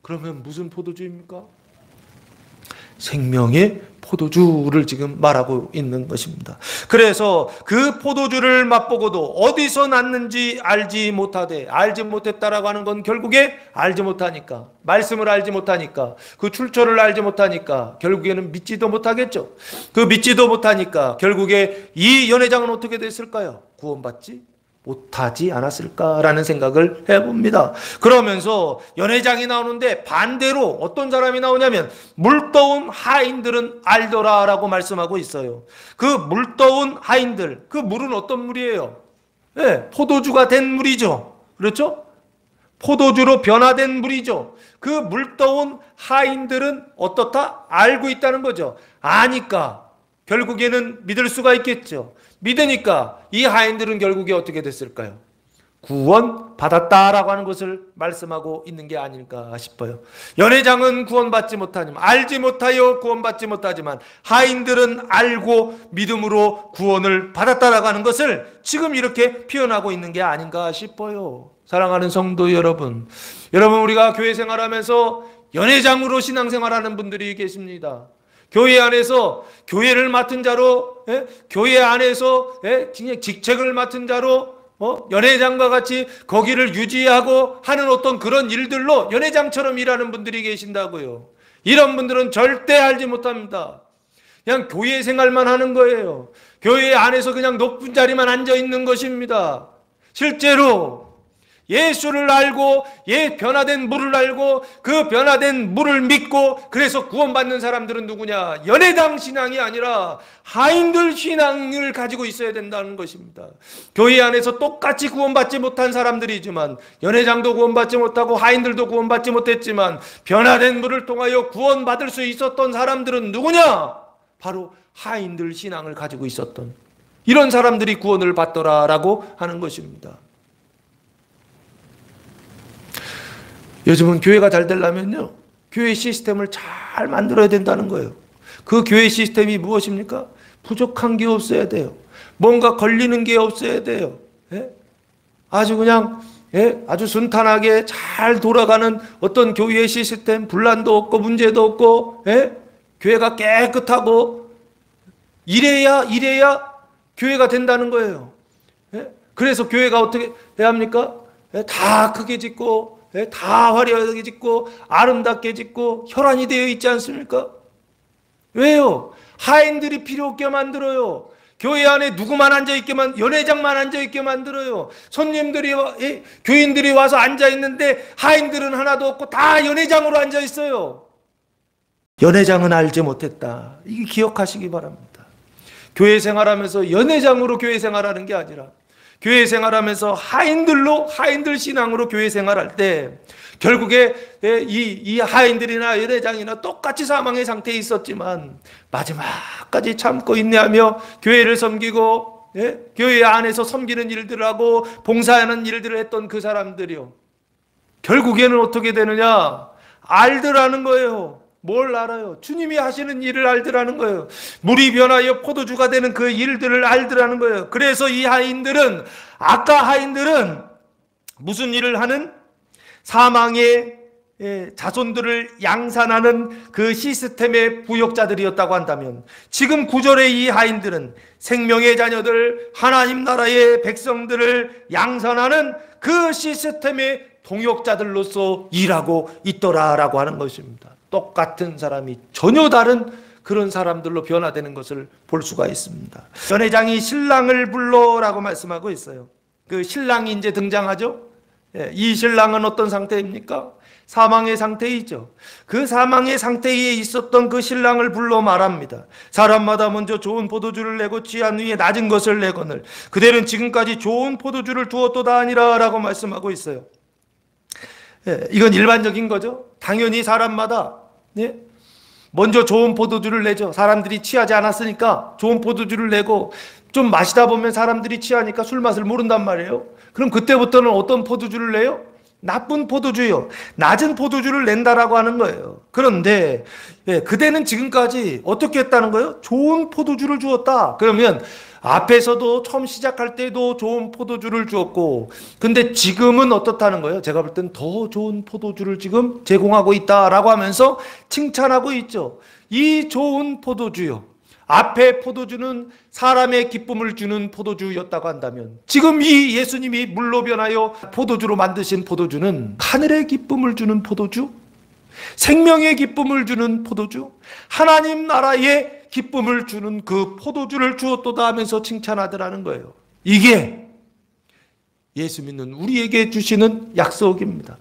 그러면 무슨 포도주입니까? 생명의 포도주를 지금 말하고 있는 것입니다. 그래서 그 포도주를 맛보고도 어디서 났는지 알지 못했다라고 하는 건 결국에 알지 못하니까, 말씀을 알지 못하니까, 그 출처를 알지 못하니까 결국에는 믿지도 못하겠죠. 그 믿지도 못하니까 결국에 이 연회장은 어떻게 됐을까요? 구원받지 못하지 않았을까라는 생각을 해봅니다. 그러면서 연회장이 나오는데 반대로 어떤 사람이 나오냐면 물떠온 하인들은 알더라라고 말씀하고 있어요. 그 물떠온 하인들, 그 물은 어떤 물이에요? 네, 포도주가 된 물이죠. 그렇죠? 포도주로 변화된 물이죠. 그 물떠온 하인들은 어떻다? 알고 있다는 거죠. 아니까 결국에는 믿을 수가 있겠죠. 믿으니까 이 하인들은 결국에 어떻게 됐을까요? 구원 받았다라고 하는 것을 말씀하고 있는 게 아닐까 싶어요. 연회장은 구원받지 못하지만, 알지 못하여 구원받지 못하지만 하인들은 알고 믿음으로 구원을 받았다라고 하는 것을 지금 이렇게 표현하고 있는 게 아닌가 싶어요. 사랑하는 성도 여러분, 우리가 교회 생활하면서 연회장으로 신앙생활하는 분들이 계십니다. 교회 안에서 교회를 맡은 자로, 교회 안에서 직책을 맡은 자로 연회장과 같이 거기를 유지하고 하는 어떤 그런 일들로 연회장처럼 일하는 분들이 계신다고요. 이런 분들은 절대 알지 못합니다. 그냥 교회 생활만 하는 거예요. 교회 안에서 그냥 높은 자리만 앉아 있는 것입니다. 실제로 예수를 알고 변화된 물을 알고 그 변화된 물을 믿고 그래서 구원받는 사람들은 누구냐? 연회당 신앙이 아니라 하인들 신앙을 가지고 있어야 된다는 것입니다. 교회 안에서 똑같이 구원받지 못한 사람들이지만 연회장도 구원받지 못하고 하인들도 구원받지 못했지만 변화된 물을 통하여 구원받을 수 있었던 사람들은 누구냐? 바로 하인들 신앙을 가지고 있었던 이런 사람들이 구원을 받더라라고 하는 것입니다. 요즘은 교회가 잘 되려면요, 교회 시스템을 잘 만들어야 된다는 거예요. 그 교회 시스템이 무엇입니까? 부족한 게 없어야 돼요. 뭔가 걸리는 게 없어야 돼요. 예? 아주 그냥 아주 순탄하게 잘 돌아가는 어떤 교회 시스템, 분란도 없고 문제도 없고 교회가 깨끗하고 이래야 교회가 된다는 거예요. 그래서 교회가 어떻게 해야 합니까? 다 크게 짓고 다 화려하게 짓고 아름답게 짓고 혈안이 되어 있지 않습니까? 왜요? 하인들이 필요 없게 만들어요. 교회 안에 누구만 앉아있게만, 연회장만 앉아있게 만들어요. 손님들이, 교인들이 와서 앉아있는데 하인들은 하나도 없고 다 연회장으로 앉아있어요. 연회장은 알지 못했다. 이게 기억하시기 바랍니다. 교회 생활하면서 연회장으로 교회 생활하는 게 아니라 교회 생활하면서 하인들 신앙으로 교회 생활할 때 결국에 이 하인들이나 연회장이나 똑같이 사망의 상태에 있었지만 마지막까지 참고 인내하며 교회를 섬기고 교회 안에서 섬기는 일들을 하고 봉사하는 일들을 했던 그 사람들이요, 결국에는 어떻게 되느냐? 알더라는 거예요. 뭘 알아요? 주님이 하시는 일을 알더라는 거예요. 물이 변하여 포도주가 되는 그 일들을 알더라는 거예요. 그래서 이 하인들은, 아까 하인들은 무슨 일을 하는? 사망의 자손들을 양산하는 그 시스템의 부역자들이었다고 한다면, 지금 구절의 이 하인들은 생명의 자녀들, 하나님 나라의 백성들을 양산하는 그 시스템의 동역자들로서 일하고 있더라라고 하는 것입니다. 똑같은 사람이 전혀 다른 그런 사람들로 변화되는 것을 볼 수가 있습니다. 연회장이 신랑을 불러라고 말씀하고 있어요. 그 신랑이 이제 등장하죠. 이 신랑은 어떤 상태입니까? 사망의 상태이죠. 그 사망의 상태에 있었던 그 신랑을 불러 말합니다. 사람마다 먼저 좋은 포도주를 내고 취한 후에 낮은 것을 내거늘 그대는 지금까지 좋은 포도주를 두었도다 아니라 라고 말씀하고 있어요. 이건 일반적인 거죠. 당연히 사람마다 먼저 좋은 포도주를 내죠. 사람들이 취하지 않았으니까 좋은 포도주를 내고 좀 마시다 보면 사람들이 취하니까 술 맛을 모른단 말이에요. 그럼 그때부터는 어떤 포도주를 내요? 나쁜 포도주요. 낮은 포도주를 낸다라고 하는 거예요. 그런데 그대는 지금까지 어떻게 했다는 거예요? 좋은 포도주를 주었다. 그러면 앞에서도 처음 시작할 때도 좋은 포도주를 주었고, 근데 지금은 어떻다는 거예요? 제가 볼 땐 더 좋은 포도주를 지금 제공하고 있다라고 하면서 칭찬하고 있죠. 이 좋은 포도주요, 앞에 포도주는 사람의 기쁨을 주는 포도주였다고 한다면, 지금 이 예수님이 물로 변하여 포도주로 만드신 포도주는 하늘의 기쁨을 주는 포도주, 생명의 기쁨을 주는 포도주, 하나님 나라의 기쁨을 주는 그 포도주를 주었도다 하면서 칭찬하더라는 거예요. 이게 예수 믿는 우리에게 주시는 약속입니다.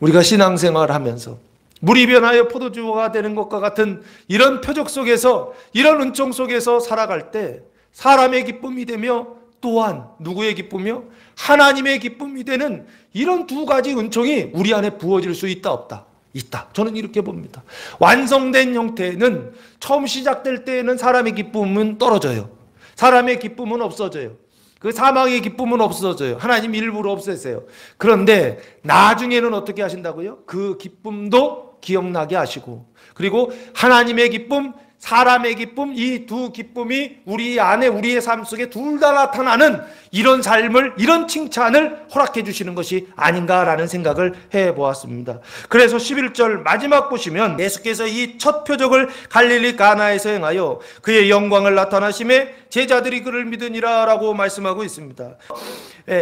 우리가 신앙생활을 하면서 물이 변하여 포도주가 되는 것과 같은 이런 표적 속에서, 이런 은총 속에서 살아갈 때 사람의 기쁨이 되며 또한 누구의 기쁨이요? 하나님의 기쁨이 되는 이런 두 가지 은총이 우리 안에 부어질 수 있다 없다? 있다. 저는 이렇게 봅니다. 완성된 형태는 처음 시작될 때에는 사람의 기쁨은 떨어져요. 사람의 기쁨은 없어져요. 그 사망의 기쁨은 없어져요. 하나님 일부러 없애세요. 그런데 나중에는 어떻게 하신다고요? 그 기쁨도 기억나게 하시고, 그리고 하나님의 기쁨, 사람의 기쁨, 이 두 기쁨이 우리 안에, 우리의 삶 속에 둘 다 나타나는 이런 삶을, 이런 칭찬을 허락해 주시는 것이 아닌가라는 생각을 해보았습니다. 그래서 11절 마지막 보시면 예수께서 이 첫 표적을 갈릴리 가나에서 행하여 그의 영광을 나타나심에 제자들이 그를 믿으니라 라고 말씀하고 있습니다.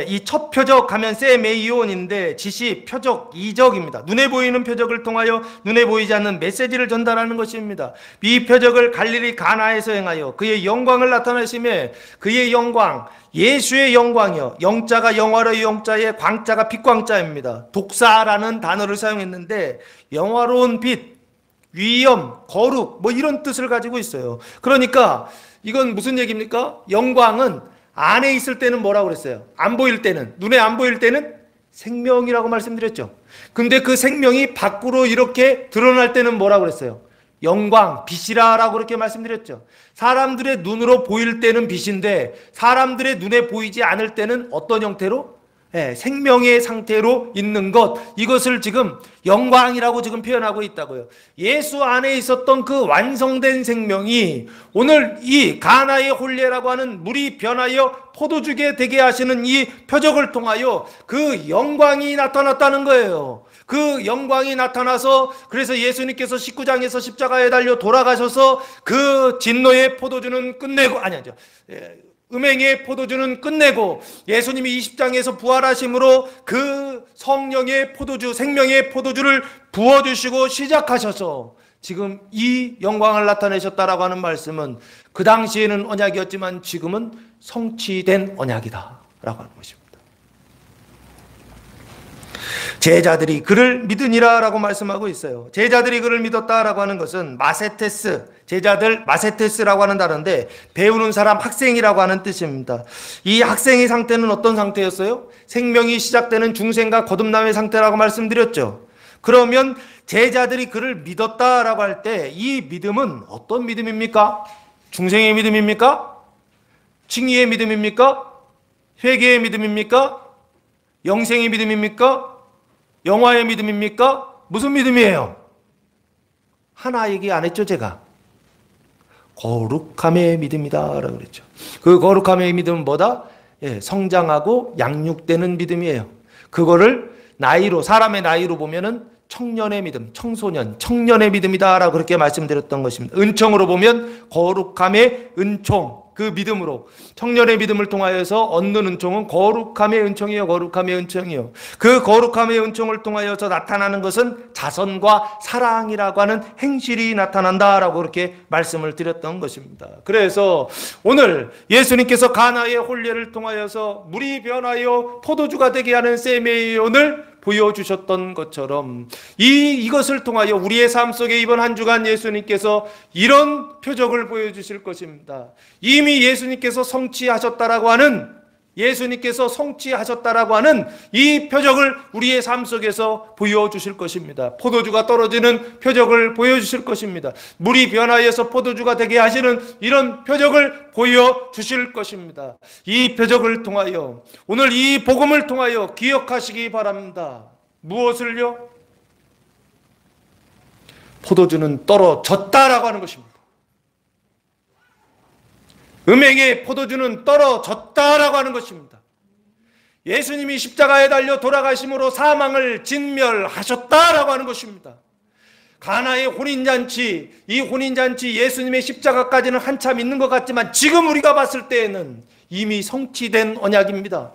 이 첫 표적 가면 세메이온인데 지시 표적 2적입니다. 눈에 보이는 표적을 통하여 눈에 보이지 않는 메시지를 전달하는 것입니다. 이 표적을 갈릴리 가나에서 행하여 그의 영광을 나타내심에 그의 영광, 예수의 영광이요, 영자가 영화로의 영자에 광자가 빛광자입니다. 독사라는 단어를 사용했는데 영화로운 빛, 위엄, 거룩 뭐 이런 뜻을 가지고 있어요. 그러니까 이건 무슨 얘기입니까? 영광은 안에 있을 때는 뭐라고 그랬어요? 안 보일 때는, 눈에 안 보일 때는 생명이라고 말씀드렸죠. 근데 그 생명이 밖으로 이렇게 드러날 때는 뭐라고 그랬어요? 영광, 빛이라고 그렇게 말씀드렸죠. 사람들의 눈으로 보일 때는 빛인데 사람들의 눈에 보이지 않을 때는 어떤 형태로? 생명의 상태로 있는 것, 이것을 지금 영광이라고 지금 표현하고 있다고요. 예수 안에 있었던 그 완성된 생명이 오늘 이 가나의 혼례라고 하는 물이 변하여 포도주게 되게 하시는 이 표적을 통하여 그 영광이 나타났다는 거예요. 그 영광이 나타나서 그래서 예수님께서 19장에서 십자가에 달려 돌아가셔서 그 진노의 포도주는 끝내고 아니죠. 음행의 포도주는 끝내고 예수님이 20장에서 부활하심으로 그 성령의 포도주, 생명의 포도주를 부어주시고 시작하셔서 지금 이 영광을 나타내셨다라고 하는 말씀은 그 당시에는 언약이었지만 지금은 성취된 언약이다 라고 하는 것입니다. 제자들이 그를 믿으니라 라고 말씀하고 있어요. 제자들이 그를 믿었다라고 하는 것은 마세테스, 제자들 마세테스라고 하는 단어인데 배우는 사람, 학생이라고 하는 뜻입니다. 이 학생의 상태는 어떤 상태였어요? 생명이 시작되는 중생과 거듭남의 상태라고 말씀드렸죠. 그러면 제자들이 그를 믿었다라고 할 때 이 믿음은 어떤 믿음입니까? 중생의 믿음입니까? 칭의의 믿음입니까? 회개의 믿음입니까? 영생의 믿음입니까? 영화의 믿음입니까? 무슨 믿음이에요? 하나 얘기 안 했죠, 제가? 거룩함의 믿음이다 라고 그랬죠. 그 거룩함의 믿음은 뭐다? 성장하고 양육되는 믿음이에요. 그거를 나이로, 사람의 나이로 보면은 청년의 믿음, 청소년, 청년의 믿음이다 라고 그렇게 말씀드렸던 것입니다. 은총으로 보면 거룩함의 은총, 그 믿음으로 청년의 믿음을 통하여서 얻는 은총은 거룩함의 은총이요, 거룩함의 은총이요. 그 거룩함의 은총을 통하여서 나타나는 것은 자선과 사랑이라고 하는 행실이 나타난다라고 그렇게 말씀을 드렸던 것입니다. 그래서 오늘 예수님께서 가나의 혼례를 통하여서 물이 변하여 포도주가 되게 하는 세메이온을 보여주셨던 것처럼 이것을 통하여 우리의 삶 속에 이번 한 주간 예수님께서 이런 표적을 보여주실 것입니다. 이미 예수님께서 성취하셨다라고 하는 이 표적을 우리의 삶 속에서 보여주실 것입니다. 포도주가 떨어지는 표적을 보여주실 것입니다. 물이 변하여서 포도주가 되게 하시는 이런 표적을 보여주실 것입니다. 이 표적을 통하여 오늘 이 복음을 통하여 기억하시기 바랍니다. 무엇을요? 포도주는 떨어졌다라고 하는 것입니다. 음행의 포도주는 떨어졌다라고 하는 것입니다. 예수님이 십자가에 달려 돌아가심으로 사망을 진멸하셨다라고 하는 것입니다. 가나의 혼인잔치, 이 혼인잔치 예수님의 십자가까지는 한참 있는 것 같지만 지금 우리가 봤을 때에는 이미 성취된 언약입니다.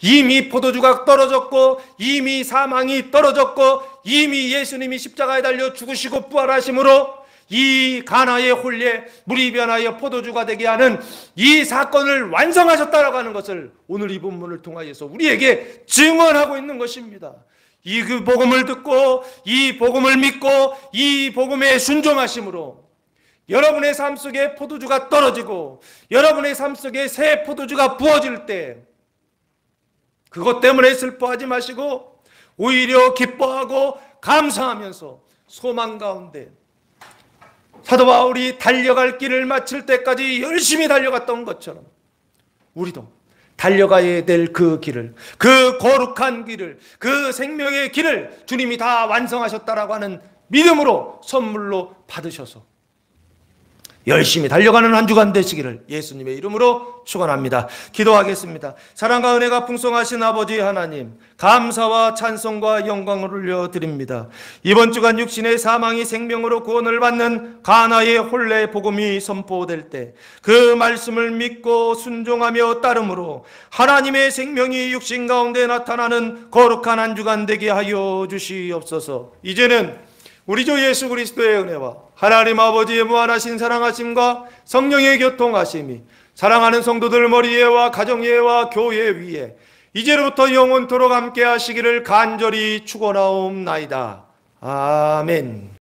이미 포도주가 떨어졌고 이미 사망이 떨어졌고 이미 예수님이 십자가에 달려 죽으시고 부활하심으로 이 가나의 혼례, 물이 변하여 포도주가 되게 하는 이 사건을 완성하셨다라고 하는 것을 오늘 이 본문을 통하여서 우리에게 증언하고 있는 것입니다. 이 그 복음을 듣고 이 복음을 믿고 이 복음에 순종하심으로 여러분의 삶 속에 포도주가 떨어지고 여러분의 삶 속에 새 포도주가 부어질 때 그것 때문에 슬퍼하지 마시고 오히려 기뻐하고 감사하면서 소망 가운데 사도 바울이 달려갈 길을 마칠 때까지 열심히 달려갔던 것처럼 우리도 달려가야 될 그 길을, 그 거룩한 길을, 그 생명의 길을 주님이 다 완성하셨다라고 하는 믿음으로 선물로 받으셔서 열심히 달려가는 한 주간 되시기를 예수님의 이름으로 축원합니다. 기도하겠습니다. 사랑과 은혜가 풍성하신 아버지 하나님, 감사와 찬송과 영광을 올려드립니다. 이번 주간 육신의 사망이 생명으로 구원을 받는 가나의 혼례 복음이 선포될 때 그 말씀을 믿고 순종하며 따름으로 하나님의 생명이 육신 가운데 나타나는 거룩한 한 주간 되게 하여 주시옵소서. 이제는 우리 주 예수 그리스도의 은혜와 하나님 아버지의 무한하신 사랑하심과 성령의 교통하심이 사랑하는 성도들 머리에와 가정에와 교회 위에 이제로부터 영원토록 함께 하시기를 간절히 축원하옵나이다. 아멘.